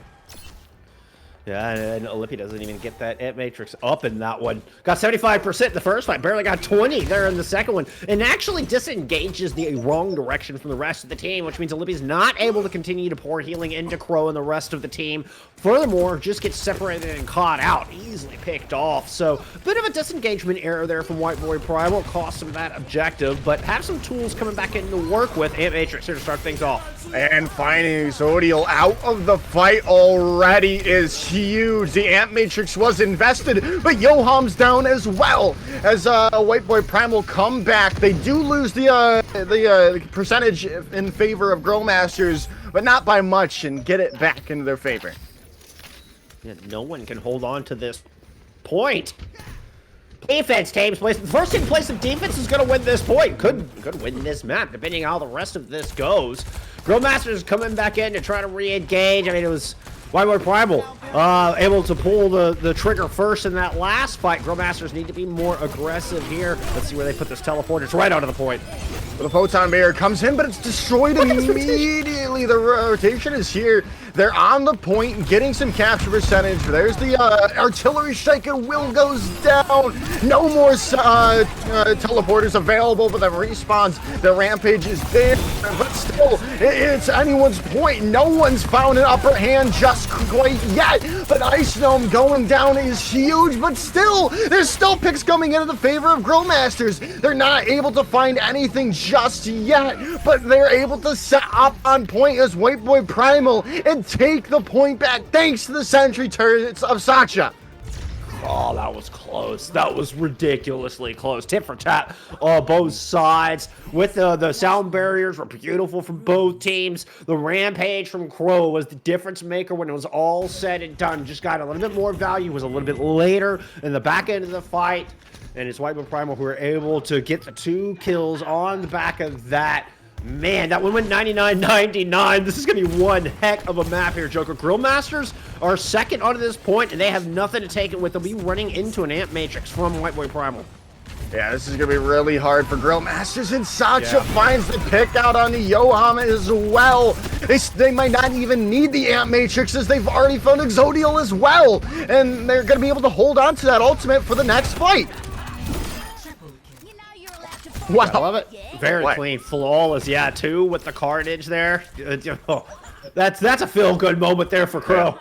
Yeah, and Olympi doesn't even get that Ant Matrix up in that one. Got 75% in the first fight, barely got 20 there in the second one, and actually disengages the wrong direction from the rest of the team, which means Olympi's not able to continue to pour healing into Crow and the rest of the team. Furthermore, just gets separated and caught out, easily picked off. So, bit of a disengagement error there from White Boy Primal, cost him that objective, but have some tools coming back in to work with. Ant Matrix here to start things off. And finding Zodiel out of the fight already is huge. The Ant Matrix was invested, but Yoham's down as well. As White Boy Primal come back, they do lose the percentage in favor of GrillMasters, but not by much, and get it back into their favor. Yeah, no one can hold on to this point. Defense teams, the first team place of defense is going to win this point. Could win this map, depending on how the rest of this goes. GrillMasters coming back in to try to re-engage. I mean, it was White Boy Primal able to pull the trigger first in that last fight. GrillMasters need to be more aggressive here. Let's see where they put this teleport. It's right onto the point. The photon barrier comes in, but it's destroyed immediately. The rotation is here. They're on the point, getting some capture percentage. There's the artillery strike, and Will goes down. No more teleporters available, but the respawns. The rampage is there, but still, it's anyone's point. No one's found an upper hand just quite yet. But Ice Gnome going down is huge, but still, there's still picks coming into the favor of GrillMasters. They're not able to find anything just yet, but they're able to set up on point as White Boy Primal and take the point back thanks to the sentry turrets of Sacha. Oh, that was close. That was ridiculously close. Tit for tat on both sides. With the sound barriers were beautiful from both teams. The rampage from Crow was the difference maker when it was all said and done. Just got a little bit more value. Was a little bit later in the back end of the fight. And it's White Boy Primal who were able to get the 2 kills on the back of that. Man, that one went 99-99. This is going to be one heck of a map here, Joker. GrillMasters are second onto this point, and they have nothing to take it with. They'll be running into an Ant Matrix from White Boy Primal. Yeah, this is going to be really hard for GrillMasters, and Sacha finds the pick out on the Yohama as well. They might not even need the Ant Matrix, as they've already found Exodial as well, and they're going to be able to hold on to that ultimate for the next fight. Wow, I love it. Very clean, flawless. Yeah, 2 with the carnage there. That's a feel-good moment there for Crow.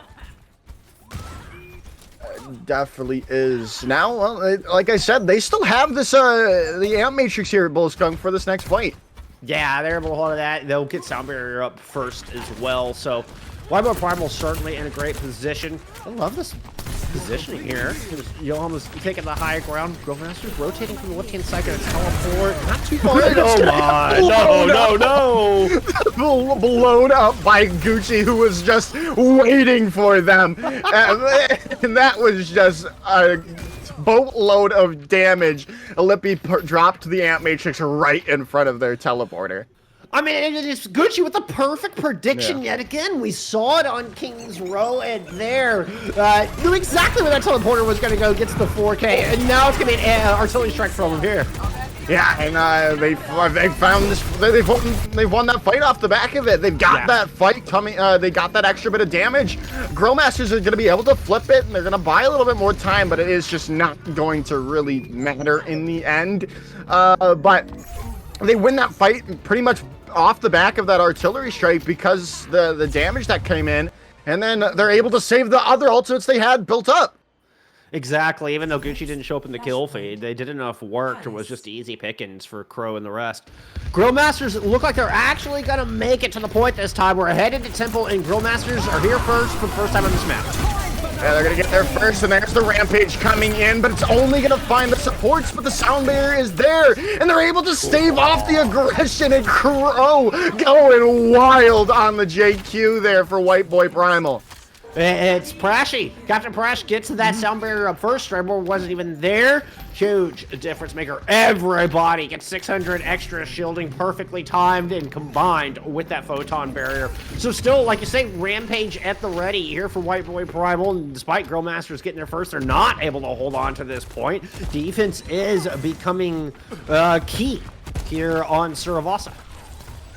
Definitely is. Now, well, like I said, they still have this the Ant Matrix here at Bullskunk for this next fight. Yeah, they're able to hold that. They'll get sound barrier up first as well. So, White Boy Primal certainly in a great position. I love this positioning here. Johan was taking the high ground. GrillMasters rotating from the left-hand side, gonna teleport. Not too far. Oh my! No! Blown up by Gucci, who was just waiting for them, and that was just a boatload of damage. Lippy dropped the Ant Matrix right in front of their teleporter. I mean, it is Gucci with the perfect prediction yet again. We saw it on King's Row, and there knew exactly where that teleporter was going to go. Gets the 4K, and now it's going to be an artillery strike from him here. Yeah, and they found this. They've won that fight off the back of it. They've got that fight coming. They got that extra bit of damage. GrillMasters are going to be able to flip it, and they're going to buy a little bit more time, but it is just not going to really matter in the end. But they win that fight pretty much off the back of that artillery strike because the damage that came in, and then they're able to save the other ultimates they had built up. Exactly. Even though Gucci didn't show up in the kill feed, they did enough work. It was just easy pickings for Crow and the rest. GrillMasters look like they're actually going to make it to the point this time. We're headed to Temple, and GrillMasters are here first for the first time on this map. Yeah, they're going to get there first, and there's the Rampage coming in, but it's only going to find the supports, but the sound barrier is there, and they're able to stave off the aggression, and Crow going wild on the JQ there for White Boy Primal. It's Prashy. Captain Prash gets to that sound barrier up first. Trevor wasn't even there. Huge difference maker. Everybody gets 600 extra shielding, perfectly timed and combined with that photon barrier. So still, like you say, Rampage at the ready here for White Boy Primal. And despite GrillMasters getting there first, they're not able to hold on to this point. Defense is becoming key here on Suravasa.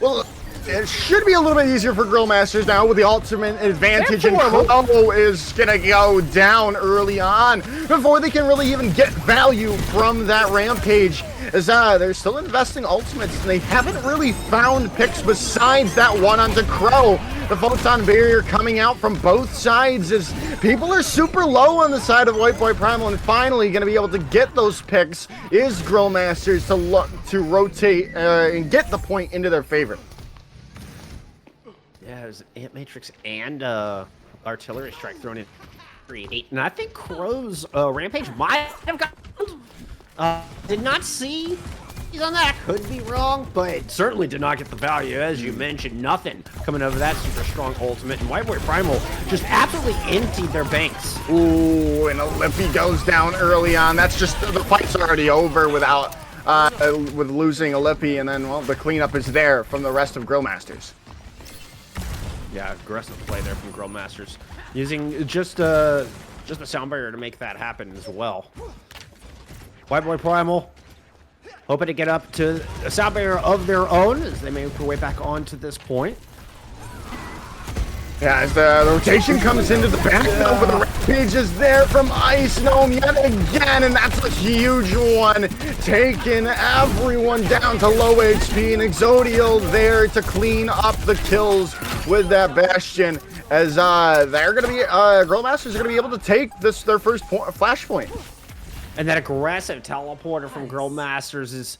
Well, it should be a little bit easier for GrillMasters now with the ultimate advantage, and Crow is gonna go down early on before they can really even get value from that Rampage, as they're still investing ultimates, and they haven't really found picks besides that one onto Crow. The photon barrier coming out from both sides as people are super low on the side of White Boy Primal, and finally gonna be able to get those picks is GrillMasters to look to rotate and get the point into their favor. Yeah, there's Ant Matrix and artillery strike thrown in 3-8. And I think Crow's Rampage might have got. Did not see he's on that. Could be wrong, but certainly did not get the value. As you mentioned, nothing coming over that super strong ultimate. And White Boy Primal just absolutely emptied their banks. Ooh, and a Lippy goes down early on. That's just, the fight's already over without, with losing a Lippy. And then, well, the cleanup is there from the rest of GrillMasters. Yeah, aggressive play there from GrillMasters, using just a sound barrier to make that happen as well. White Boy Primal hoping to get up to a sound barrier of their own as they make their way back onto this point. Yeah, as the rotation comes into the back now, but the Rampage is there from Ice Gnome yet again, and that's a huge one, taking everyone down to low HP, and Exodial there to clean up the kills with that Bastion, as they're going to be, GrillMasters are going to be able to take this, their first flashpoint. And that aggressive teleporter from GrillMasters is,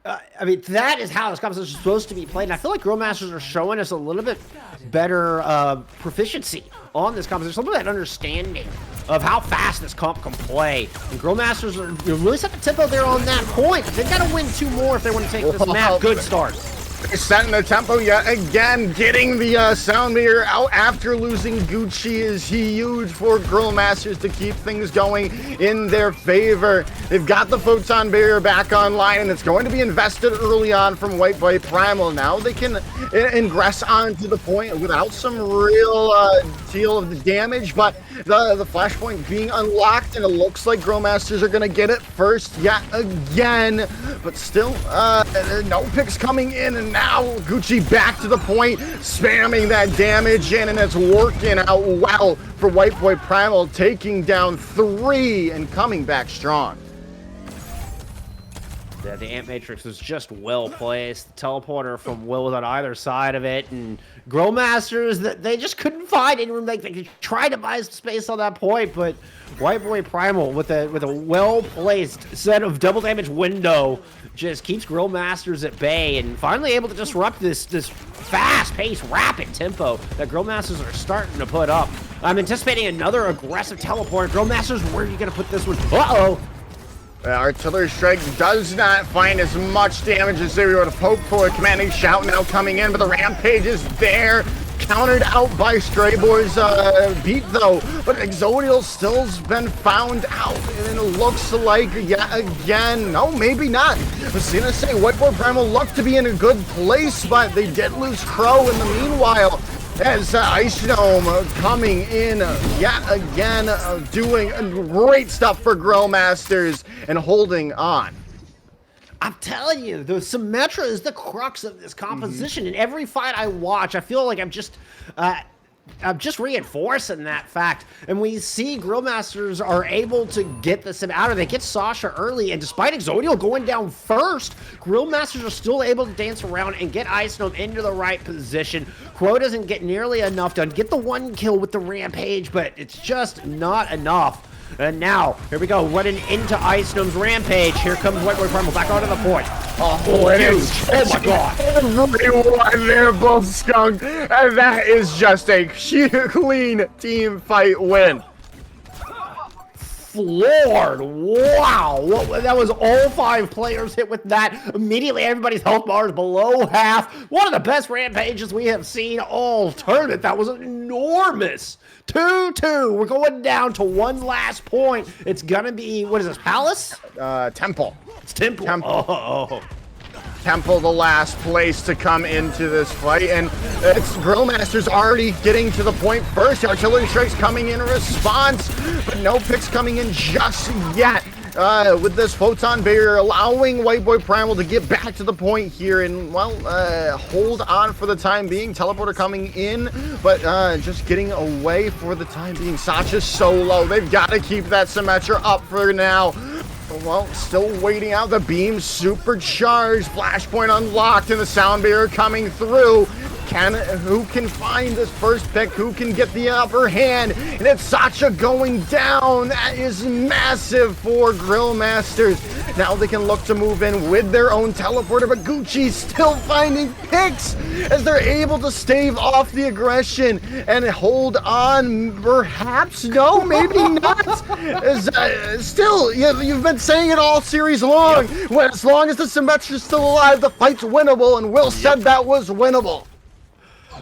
I mean, that is how this competition is supposed to be played. And I feel like GrillMasters are showing us a little bit better proficiency on this competition, a little bit of that understanding of how fast this comp can play. And GrillMasters are really set the tempo there on that point. They've got to win 2 more if they want to take this map. Good start. Setting the tempo yet again, getting the sound meter out after losing Gucci is huge for GrillMasters to keep things going in their favor. They've got the photon barrier back online, and it's going to be invested early on from White Boy Primal. Now they can ingress onto the point without some real deal of the damage, but the flashpoint being unlocked, and it looks like GrillMasters are going to get it first yet again, but still no picks coming in, and now Gucci back to the point, spamming that damage in, and it's working out well for White Boy Primal, taking down 3 and coming back strong. Yeah, the Ant Matrix was just well placed. The teleporter from Will was on either side of it, and GrillMasters, they just couldn't find any room. They could try to buy some space on that point, but White Boy Primal with a well placed set of double damage window just keeps GrillMasters at bay, and finally able to disrupt this fast paced, rapid tempo that GrillMasters are starting to put up. I'm anticipating another aggressive teleport. GrillMasters, where are you going to put this one? Uh-oh. Artillery strike does not find as much damage as they were to poke for. Commanding shout now coming in, but the rampage is there. Countered out by Stray Boy's beat though, but Exodial still's been found out, and it looks like yet again, no, maybe not. I was gonna say White Boy Primal looked to be in a good place, but they did lose Crow in the meanwhile. As Ice Dome coming in yet again, doing great stuff for GrillMasters and holding on. I'm telling you, the Symmetra is the crux of this composition. In every fight I watch, I feel like I'm just reinforcing that fact. And we see GrillMasters are able to get the Symmetra. They get Sasha early, and despite Exodial going down first, GrillMasters are still able to dance around and get Ice Gnome into the right position. Crow doesn't get nearly enough done. Get the one kill with the Rampage, but it's just not enough. And now, here we go, running into Ice Gnome's Rampage. Here comes White Boy Primal back onto the point. Oh, it is. Oh my god. Everyone there, Bull Skunk. And that is just a clean team fight win. Floored. Wow. That was all 5 players hit with that. Immediately, everybody's health bar is below half. One of the best rampages we have seen all tournament. That was enormous. 2-2. We're going down to one last point. It's gonna be, what is this, Palace? Temple. It's Temple. Oh. Temple, the last place to come into this fight, and it's GrillMasters already getting to the point first. Artillery strikes coming in response, but no picks coming in just yet. With this photon barrier allowing White Boy Primal to get back to the point here and, well, hold on for the time being. Teleporter coming in, but just getting away for the time being. Sasha's solo. They've got to keep that Symmetra up for now. Well, still waiting out. The beam supercharged. Flashpoint unlocked and the sound barrier coming through. Who can find this first pick? Who can get the upper hand? And it's Sasha going down. That is massive for GrillMasters. Now they can look to move in with their own teleporter, but Gucci's still finding picks as they're able to stave off the aggression and hold on. Perhaps, no, maybe not. Still, you've been saying it all series long. Well, as long as the Symmetra's still alive, the fight's winnable, and Will said that was winnable.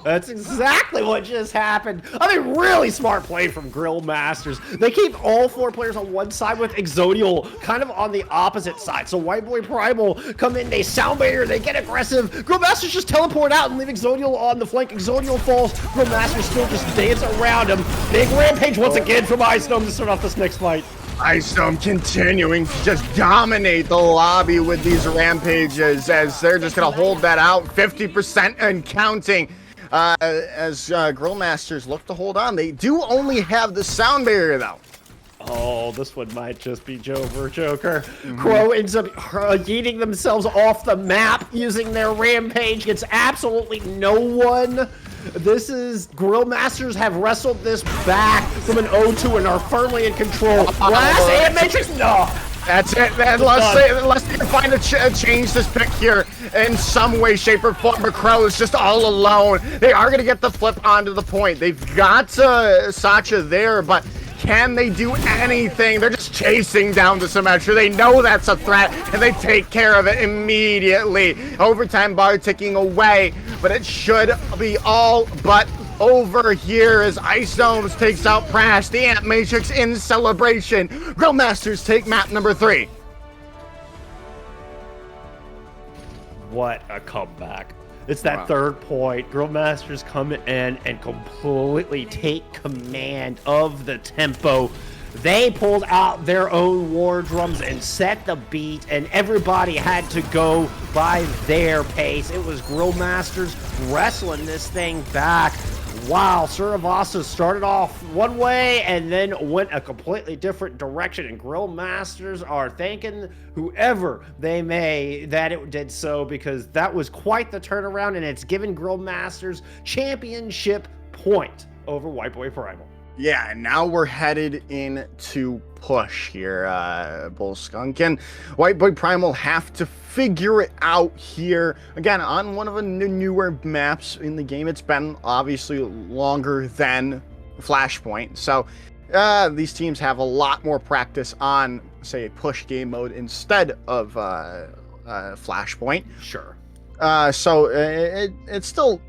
That's exactly what just happened. I mean, really smart play from GrillMasters. They keep all 4 players on one side with Exodial kind of on the opposite side. So White Boy Primal come in, they sound barrier, they get aggressive. GrillMasters just teleport out and leave Exodial on the flank. Exodial falls. GrillMasters still just dance around him. Big rampage once again from Ice Gnome to start off this next fight. Ice Gnome continuing to just dominate the lobby with these rampages as they're just going to hold that out 50% and counting. As GrillMasters look to hold on. They do only have the sound barrier, though. Oh, this one might just be Joker. Crow ends up yeeting themselves off the map using their rampage. Gets absolutely no one. This is GrillMasters have wrestled this back from an 0-2 and are firmly in control. Last and Matrix, no. That's it. Unless they can find a change this pick here in some way, shape, or form. But Crow is just all alone. They are going to get the flip onto the point. They've got Sasha there, but can they do anything? They're just chasing down the Symmetra. They know that's a threat, and they take care of it immediately. Overtime bar ticking away, but it should be all but over here as Ice Domes takes out Prash, the Ant Matrix in celebration. GrillMasters take map number 3. What a comeback. It's that third point. GrillMasters come in and completely take command of the tempo. They pulled out their own war drums and set the beat, and everybody had to go by their pace. It was GrillMasters wrestling this thing back. Wow, Suravasa started off one way and then went a completely different direction, and GrillMasters are thanking whoever they may that it did so, because that was quite the turnaround, and it's given GrillMasters championship point over White Boy Primal. Yeah, and now we're headed into push here, Bull Skunk, and White Boy Primal have to figure it out here. Again, on one of the newer maps in the game. It's been obviously longer than Flashpoint. So these teams have a lot more practice on, say, a push game mode instead of Flashpoint. Sure. So it's still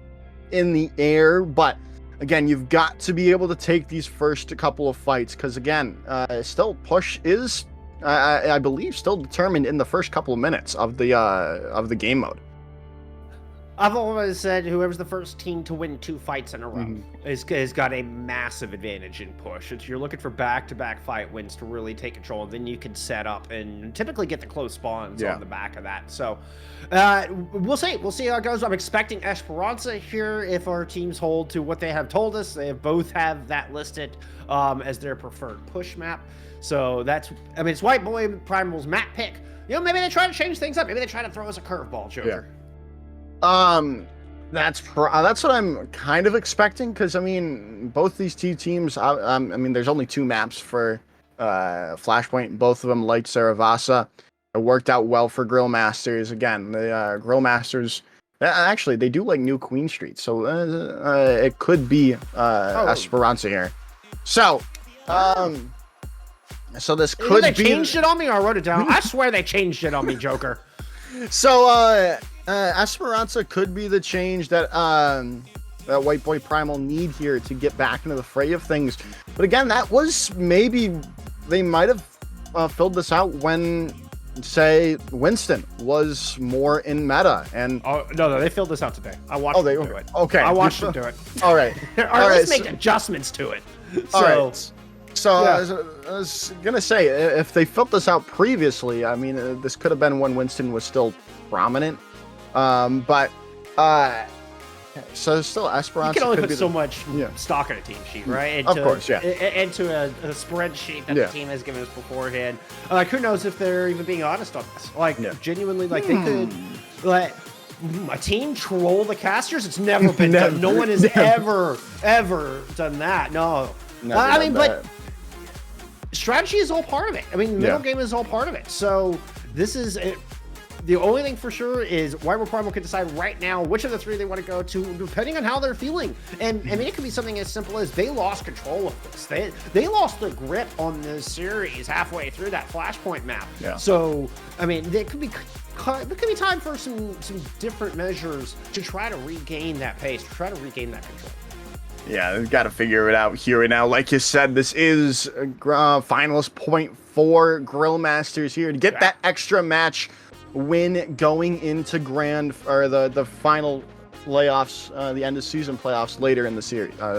in the air, but again, you've got to be able to take these first couple of fights because, again, still push is, I believe, still determined in the first couple of minutes of the game mode. I've always said whoever's the first team to win 2 fights in a row has got a massive advantage in push. You're looking for back-to-back fight wins to really take control, and then you can set up and typically get the close spawns on the back of that. So we'll see. We'll see how it goes. I'm expecting Esperanza here if our teams hold to what they have told us. They both have that listed as their preferred push map. So it's White Boy Primal's map pick. Maybe they try to change things up. Maybe they try to throw us a curveball, Joker. That's what I'm kind of expecting because both these two teams. There's only 2 maps for Flashpoint. Both of them like Saravasa. It worked out well for GrillMasters. Again, the GrillMasters actually they do like New Queen Street, so it could be Esperanza here. So so this could be. They changed it on me, or I wrote it down. I swear they changed it on me, Joker. So Esperanza could be the change that White Boy Primal need here to get back into the fray of things. But again, that was maybe they might have filled this out when, say, Winston was more in meta. And no, they filled this out today. I watched them do it. Okay, I watched them do it. All right, or at least make adjustments to it. All right. So yeah. I was gonna say, if they filled this out previously, this could have been when Winston was still prominent. So still Esperanza. You can only put so much stock in a team sheet, right? Of course, yeah. Into a spreadsheet that the team has given us beforehand. Who knows if they're even being honest on this? Genuinely, they could a team troll the casters. It's never been done. No one has ever done that. No. But strategy is all part of it. Middle game is all part of it. So this is the only thing for sure is White Boy Primal can decide right now which of the 3 they want to go to, depending on how they're feeling. And it could be something as simple as they lost control of this. They lost their grip on this series halfway through that Flashpoint map. Yeah. So it could be time for some different measures to try to regain that pace, to try to regain that control. Yeah, we've got to figure it out here and now. Like you said, this is finalist point for GrillMasters here to get that extra match win going into the final playoffs, the end of season playoffs later in the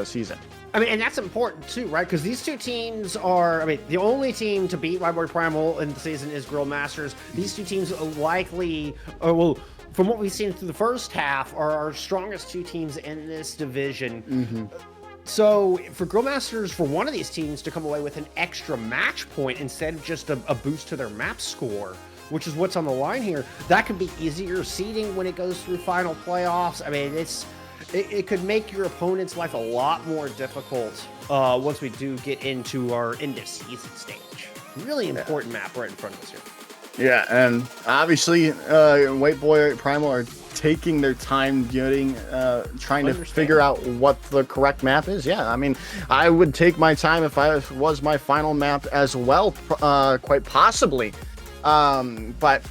season. And that's important too, right? Because these 2 teams are, the only team to beat White Boy Primal in the season is GrillMasters. These 2 teams likely, from what we've seen through the first half, are our strongest 2 teams in this division. So for GrillMasters, for one of these teams to come away with an extra match point instead of just a boost to their map score, which is what's on the line here, that could be easier seeding when it goes through final playoffs. It could make your opponent's life a lot more difficult once we do get into our end of season stage. Really important map right in front of us here. Yeah, and obviously, White Boy Primal are taking their time trying to figure out what the correct map is. Yeah, I would take my time if I was my final map as well, quite possibly. But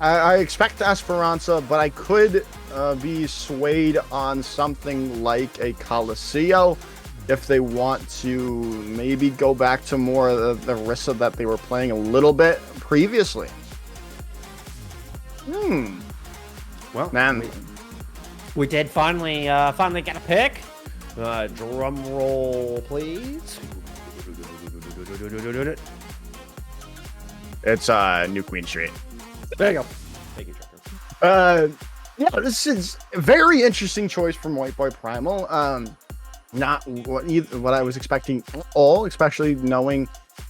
I expect Esperanza, but I could be swayed on something like a Coliseo if they want to maybe go back to more of the Rissa that they were playing a little bit previously. Well, man, we did finally get a pick. Drum roll, please. It's New Queen Street. There you go. Thank you, Joker. This is a very interesting choice from White Boy Primal. Not what I was expecting at all, especially knowing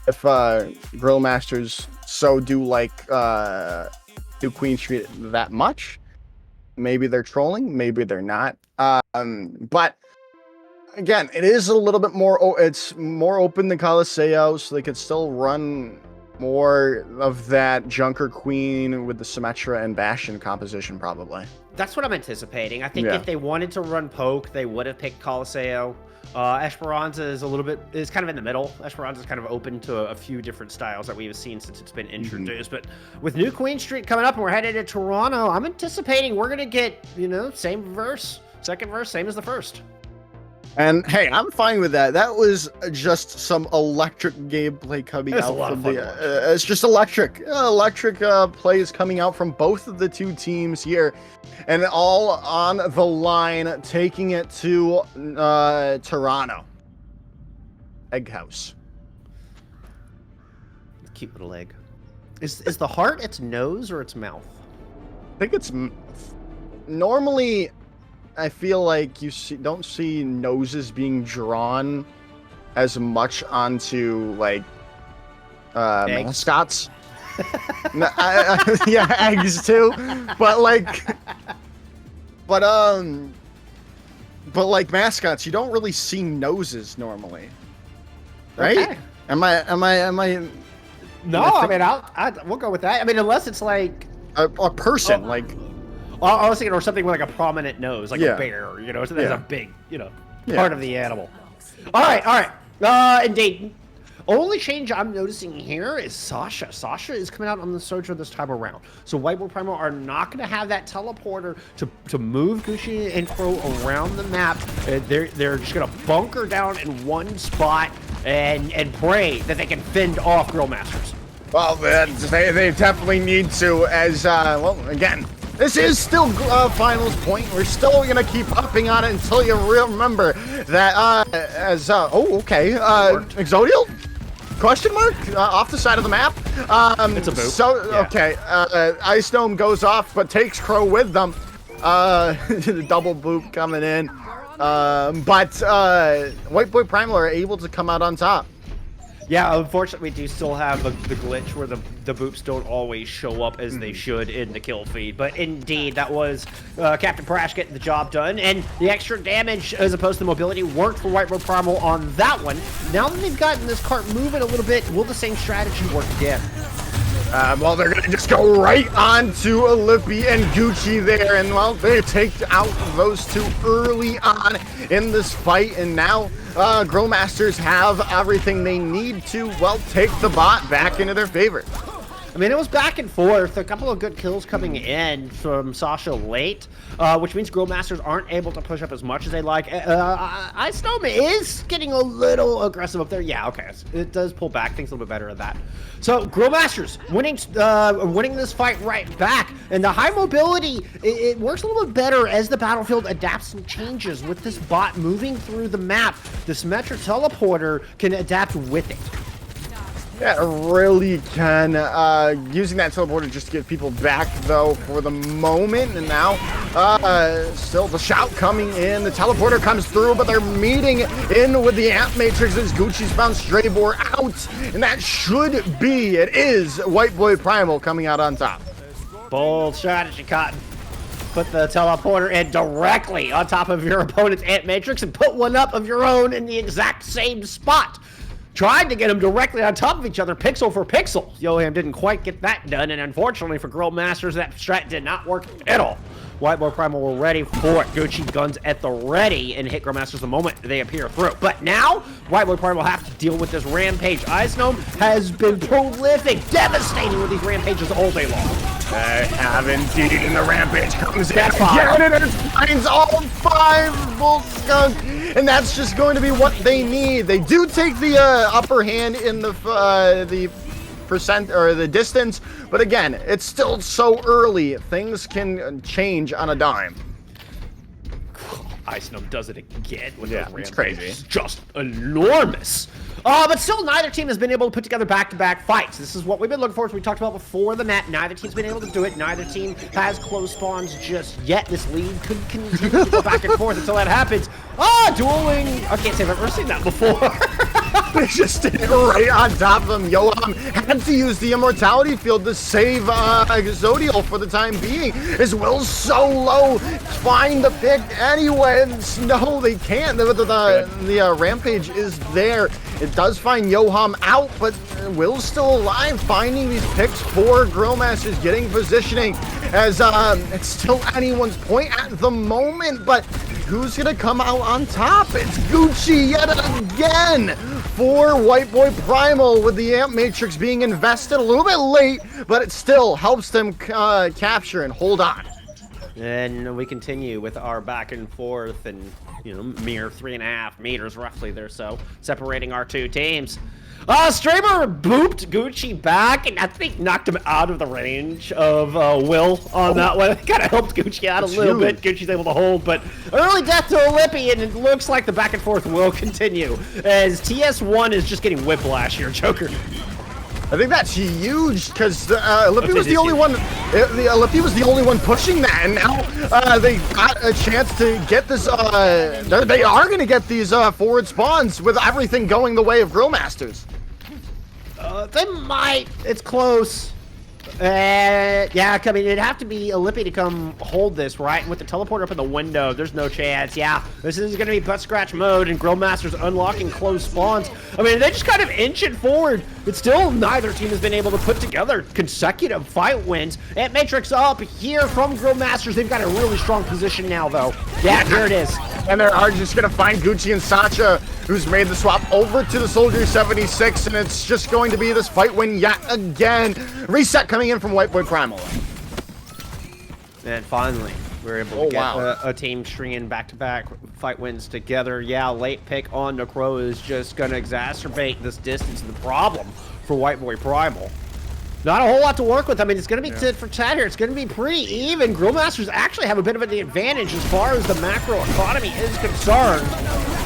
if GrillMasters so do like New Queen Street that much. Maybe they're trolling, maybe they're not. But again, it is a little bit more. It's more open than Coliseo, so they could still run more of that Junker Queen with the Symmetra and Bastion composition, probably. That's what I'm anticipating. I think Yeah. if they wanted to run poke, they would have picked Coliseo. Esperanza is kind of in the middle. Esperanza is kind of open to a few different styles that we've seen since it's been introduced. But with New Queen Street coming up and we're headed to Toronto, I'm anticipating we're gonna get, same verse, second verse, same as the first. And hey, I'm fine with that. That was just some electric gameplay coming It's a out lot of from fun to the. It's just electric plays coming out from both of the two teams here, and all on the line, taking it to Toronto. Egg House. Cute little egg. Is the heart its nose or its mouth? I think it's normally. I feel like don't see noses being drawn as much onto like mascots. No, yeah, eggs too. But like mascots, you don't really see noses normally, right? Okay. Am I? No, I mean, we'll go with that. I mean, unless it's like a person, like. I was thinking, or something with like a prominent nose, like Yeah. a bear, so that's Yeah. a big, Yeah. part of the animal. All right. Indeed. Only change I'm noticing here is Sasha. Sasha is coming out on the Sojourner this time around. So Whiteboard Primal are not going to have that teleporter to move Gucci and Crow around the map. They're just going to bunker down in one spot and pray that they can fend off GrillMasters. Well, they definitely need to, as, again, this is still finals point. We're still going to keep upping on it until you remember that, okay, Exodial? Question mark? Off the side of the map? It's a boop. So, Yeah. okay, Ice Dome goes off, but takes Crow with them. The double boop coming in. White Boy Primal are able to come out on top. Yeah, unfortunately, we do still have the glitch where the boops don't always show up as they should in the kill feed. But indeed, that was Captain Prash getting the job done. And the extra damage as opposed to mobility worked for Whiteboard Primal on that one. Now that they've gotten this cart moving a little bit, will the same strategy work again? Well, they're going to just go right on to Lippy and Gucci there. And, well, they take out those two early on in this fight. And now GrillMasters have everything they need to, well, take the bot back into their favor. I mean, it was back and forth. A couple of good kills coming in from Sasha late, which means GrillMasters aren't able to push up as much as they like. Ice Dome is getting a little aggressive up there. Yeah, okay. It does pull back. Things a little bit better at that. So GrillMasters winning this fight right back. And the high mobility, it works a little bit better as the battlefield adapts and changes. With this bot moving through the map, the Symmetric Teleporter can adapt with it. Yeah, it really can. Using that teleporter just to get people back, though, for the moment. And now, still the shout coming in. The teleporter comes through, but they're meeting in with the Amp Matrix as Gucci's found Straybor out. And that it is White Boy Primal coming out on top. Bold strategy, Cotton. Put the teleporter in directly on top of your opponent's Ant Matrix and put one up of your own in the exact same spot. Tried to get them directly on top of each other, pixel for pixel. Yoham didn't quite get that done, and unfortunately for GrillMasters, that strat did not work at all. Whiteboard Primal were ready for it. Gucci guns at the ready and hit GrillMasters the moment they appear through. But now, Whiteboard Primal have to deal with this rampage. Ice Gnome has been prolific, devastating with these rampages all day long. They have indeed, and the rampage comes in. That's fine. And it finds all 5 Bull Skunk, and that's just going to be what they need. They do take the upper hand in the percent or the distance, but again, it's still so early. Things can change on a dime. Ice Gnome does it again with Yeah, those it's rampages. crazy. Just enormous. But still, neither team has been able to put together back-to-back fights. This is what we've been looking for, as we talked about before the net. Neither team's been able to do it. Neither team has close spawns just yet. This lead could continue to go back and forth until that happens. Dueling. I can't say I've ever seen that before. They just did it right on top of him. Yoham had to use the immortality field to save Zodiel for the time being. His will's so low. Find the pick anyway. No, they can't. The rampage is there. It does find Yoham out, but Will's still alive, finding these picks for GrillMasters, getting positioning as it's still anyone's point at the moment, but who's gonna come out on top? It's Gucci yet again for White Boy Primal, with the Amp Matrix being invested a little bit late, but it still helps them capture and hold on. And we continue with our back and forth, and mere 3.5 meters roughly there, so separating our two teams. Straber booped Gucci back, and I think knocked him out of the range of Will on that one. It kind of helped Gucci out a little bit. Gucci's able to hold, but early death to Lippy, and it looks like the back and forth will continue as TS1 is just getting whiplash here, Joker. I think that's huge because Lippy was the only one. Lippy was the only one pushing that, and now they got a chance to get this. They are going to get these forward spawns with everything going the way of GrillMasters. They might. It's close. Yeah, I mean, it'd have to be a Lippy to come hold this, right? And with the teleporter up in the window, there's no chance. Yeah, this is going to be butt scratch mode, and GrillMasters unlocking close spawns. I mean, they just kind of inch it forward. But still, neither team has been able to put together consecutive fight wins. And Matrix up here from GrillMasters. They've got a really strong position now, though. Yeah, here it is. And they are just going to find Gucci and Sacha, who's made the swap over to the Soldier 76, and it's just going to be this fight win yet again. Reset coming in from White Boy Primal. And finally, we're able to get a team stringing back-to-back fight wins together. Yeah, late pick on the Crow is just going to exacerbate this distance and the problem for White Boy Primal. Not a whole lot to work with. I mean, it's going to be tit for tat here. It's going to be pretty even. GrillMasters actually have a bit of an advantage as far as the macro economy is concerned.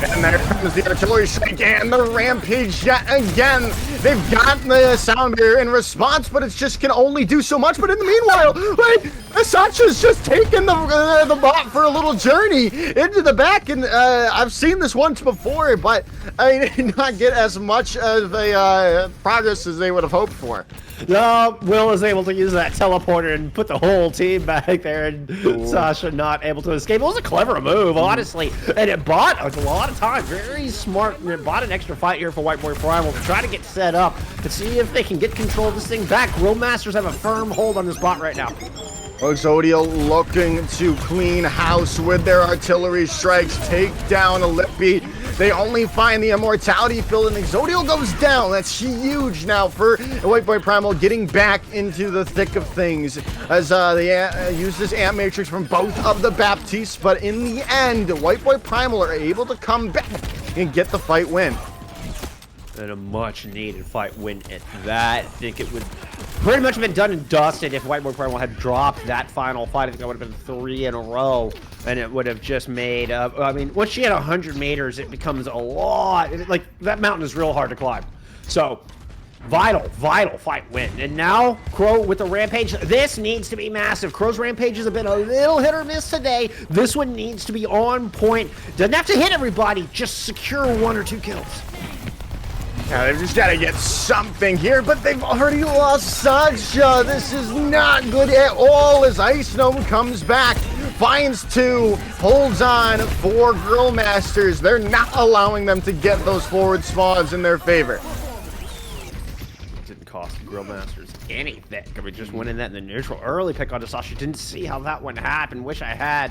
And there comes the artillery strike and the rampage yet again. They've got the sound barrier in response, but it's just can only do so much. But in the meanwhile, like, Sacha's just taken the bot for a little journey into the back. And I've seen this once before, but I did not get as much of a progress as they would have hoped for. No, Will is able to use that teleporter and put the whole team back there, and Sasha not able to escape. It was a clever move, honestly, and it bought a lot of time. Very smart, and it bought an extra fight here for White Boy Primal to try to get set up to see if they can get control of this thing back. GrillMasters have a firm hold on this bot right now. Zodiel looking to clean house with their artillery strikes, take down a Lippy. They only find the immortality field, and Zodiel goes down. That's huge now for White Boy Primal, getting back into the thick of things as they use this Amp Matrix from both of the Baptistes. But in the end, White Boy Primal are able to come back and get the fight win. And a much needed fight win at that. I think it would pretty much have been done and dusted if White Boy Primal had dropped that final fight. I think that would have been 3 in a row, and it would have just made I mean, once she had 100 meters, it becomes a lot. Like, that mountain is real hard to climb. So vital fight win. And now Crow with the rampage. This needs to be massive. Crow's rampages have been a little hit or miss today. This one needs to be on point. Doesn't have to hit everybody, just secure 1 or 2 kills. Yeah, they've just got to get something here, but they've already lost Sacha. This is not good at all as Ice Gnome comes back, finds 2, holds on for GrillMasters. They're not allowing them to get those forward spawns in their favor. It didn't cost GrillMasters anything. I mean, just winning that in the neutral early pick on Sasha. Didn't see how that one happened. Wish I had.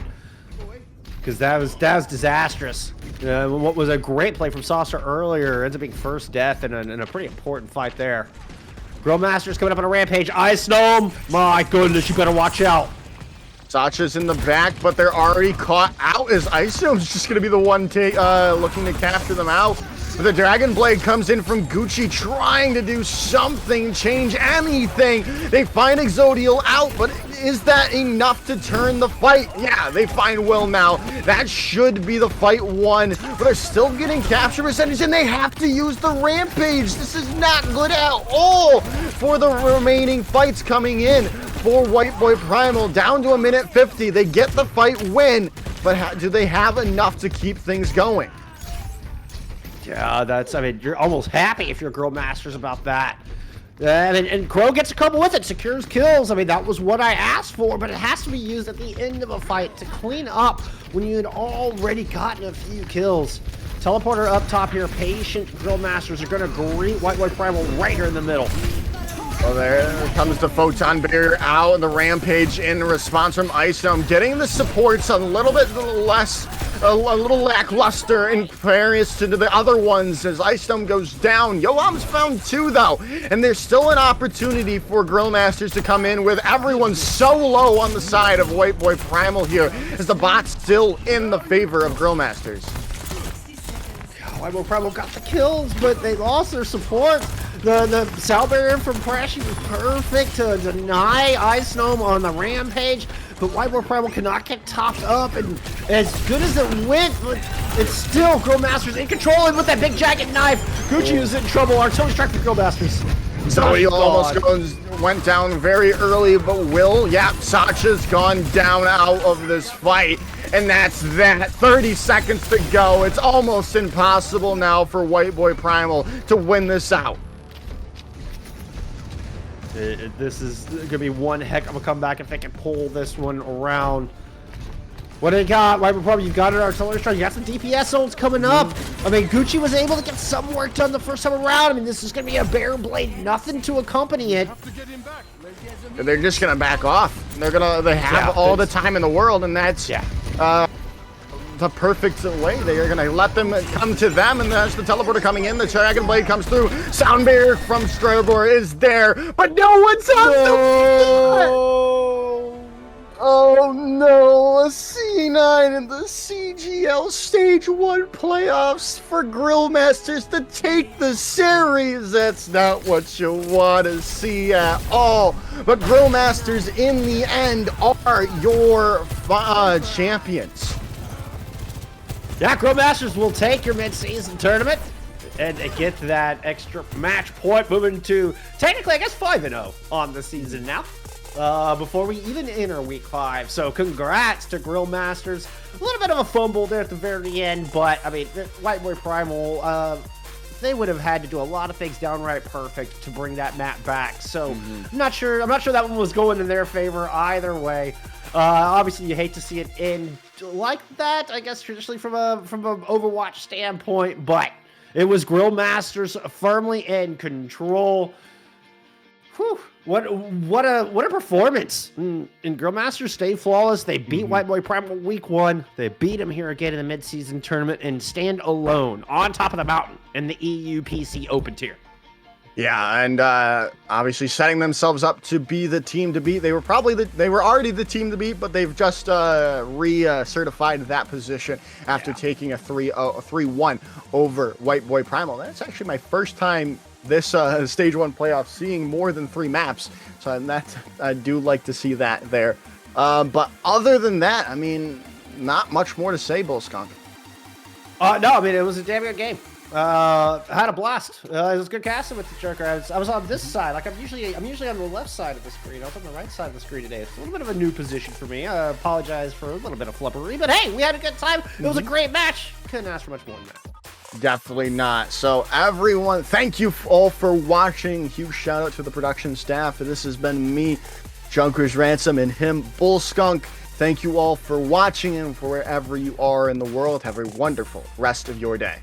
Because that was disastrous. What was a great play from Sasha earlier ends up being first death in a pretty important fight there. GrillMasters coming up on a rampage. Ice Gnome, my goodness, you better watch out. Sacha's in the back, but they're already caught out as Ice Gnome's just going to be the one looking to capture them out. But the Dragon Blade comes in from Gucci, trying to do something, change anything. They find Exodial out, but is that enough to turn the fight? Yeah, they find Will now. That should be the fight won, but they're still getting capture percentage, and they have to use the Rampage. This is not good at all for the remaining fights coming in for White Boy Primal. Down to 1:50. They get the fight win, but do they have enough to keep things going? Yeah, I mean, you're almost happy if you're GrillMasters about that. And Crow gets a couple with it, secures kills. I mean, that was what I asked for, but it has to be used at the end of a fight to clean up when you had already gotten a few kills. Teleporter up top here, patient GrillMasters are going to greet White Boy Primal right here in the middle. Well, there comes the Photon Barrier out and the Rampage in response from Isom, getting the supports a little bit less, a little lackluster in comparison to the other ones as Isom goes down. Yoam's found 2 though, and there's still an opportunity for GrillMasters to come in with everyone so low on the side of White Boy Primal here as the bot's still in the favor of GrillMasters. White Boy Primal got the kills, but they lost their support. The sound barrier from Crashy was perfect to deny Ice Gnome on the Rampage, but White Boy Primal cannot get topped up, and as good as it went, it's still GrillMasters in control, and with that big jagged knife, Gucci is in trouble. Artillery strike for GrillMasters. So he almost went down very early, but Sasha's gone down out of this fight. And that's that. 30 seconds to go. It's almost impossible now for White Boy Primal to win this out. This is going to be one heck of a comeback if they can pull this one around. What do you got? White Boy Primal, you've got an artillery strike. You got some DPS zones coming up. I mean, Gucci was able to get some work done the first time around. I mean, this is going to be a bare blade. Nothing to accompany it. They're just going to back off. They have all the time in the world, and that's the perfect way. They are going to let them come to them, and there's the teleporter coming in. The Dragon Blade comes through. Sound barrier from Strobor is there, but no one's on the... Oh no, a C9 in the CGL Stage 1 playoffs for GrillMasters to take the series. That's not what you want to see at all. But GrillMasters in the end are your champions. Yeah, GrillMasters will take your mid-season tournament and get that extra match point, moving to technically, I guess, 5-0 on the season now. Before we even enter week 5. So congrats to GrillMasters. A little bit of a fumble there at the very end, but I mean, White Boy Primal, they would have had to do a lot of things downright perfect to bring that map back. So I'm not sure that one was going in their favor either way. Obviously you hate to see it end like that, I guess traditionally from an Overwatch standpoint, but it was GrillMasters firmly in control. Whew. What a performance! And GrillMasters stayed flawless. They beat White Boy Primal week 1. They beat him here again in the mid-season tournament and stand alone on top of the mountain in the EU PC Open tier. Yeah, and obviously setting themselves up to be the team to beat. They were already the team to beat, but they've just certified that position after taking a 3-1 over White Boy Primal. That's actually my first time this Stage 1 playoff seeing more than 3 maps, so I do like to see that there. But other than that, I mean, not much more to say, Bullskunk. No, I mean, it was a damn good game. I had a blast. It was good casting with the Joker. I was on this side. Like I'm usually on the left side of the screen. I was on the right side of the screen today. It's a little bit of a new position for me. I apologize for a little bit of flubbery, but hey, we had a good time. It was a great match. Couldn't ask for much more than that. Definitely not. So everyone, thank you all for watching. Huge shout out to the production staff. This has been me, Junkers Ransom, and him, Bullskunk. Thank you all for watching, and for wherever you are in the world, have a wonderful rest of your day.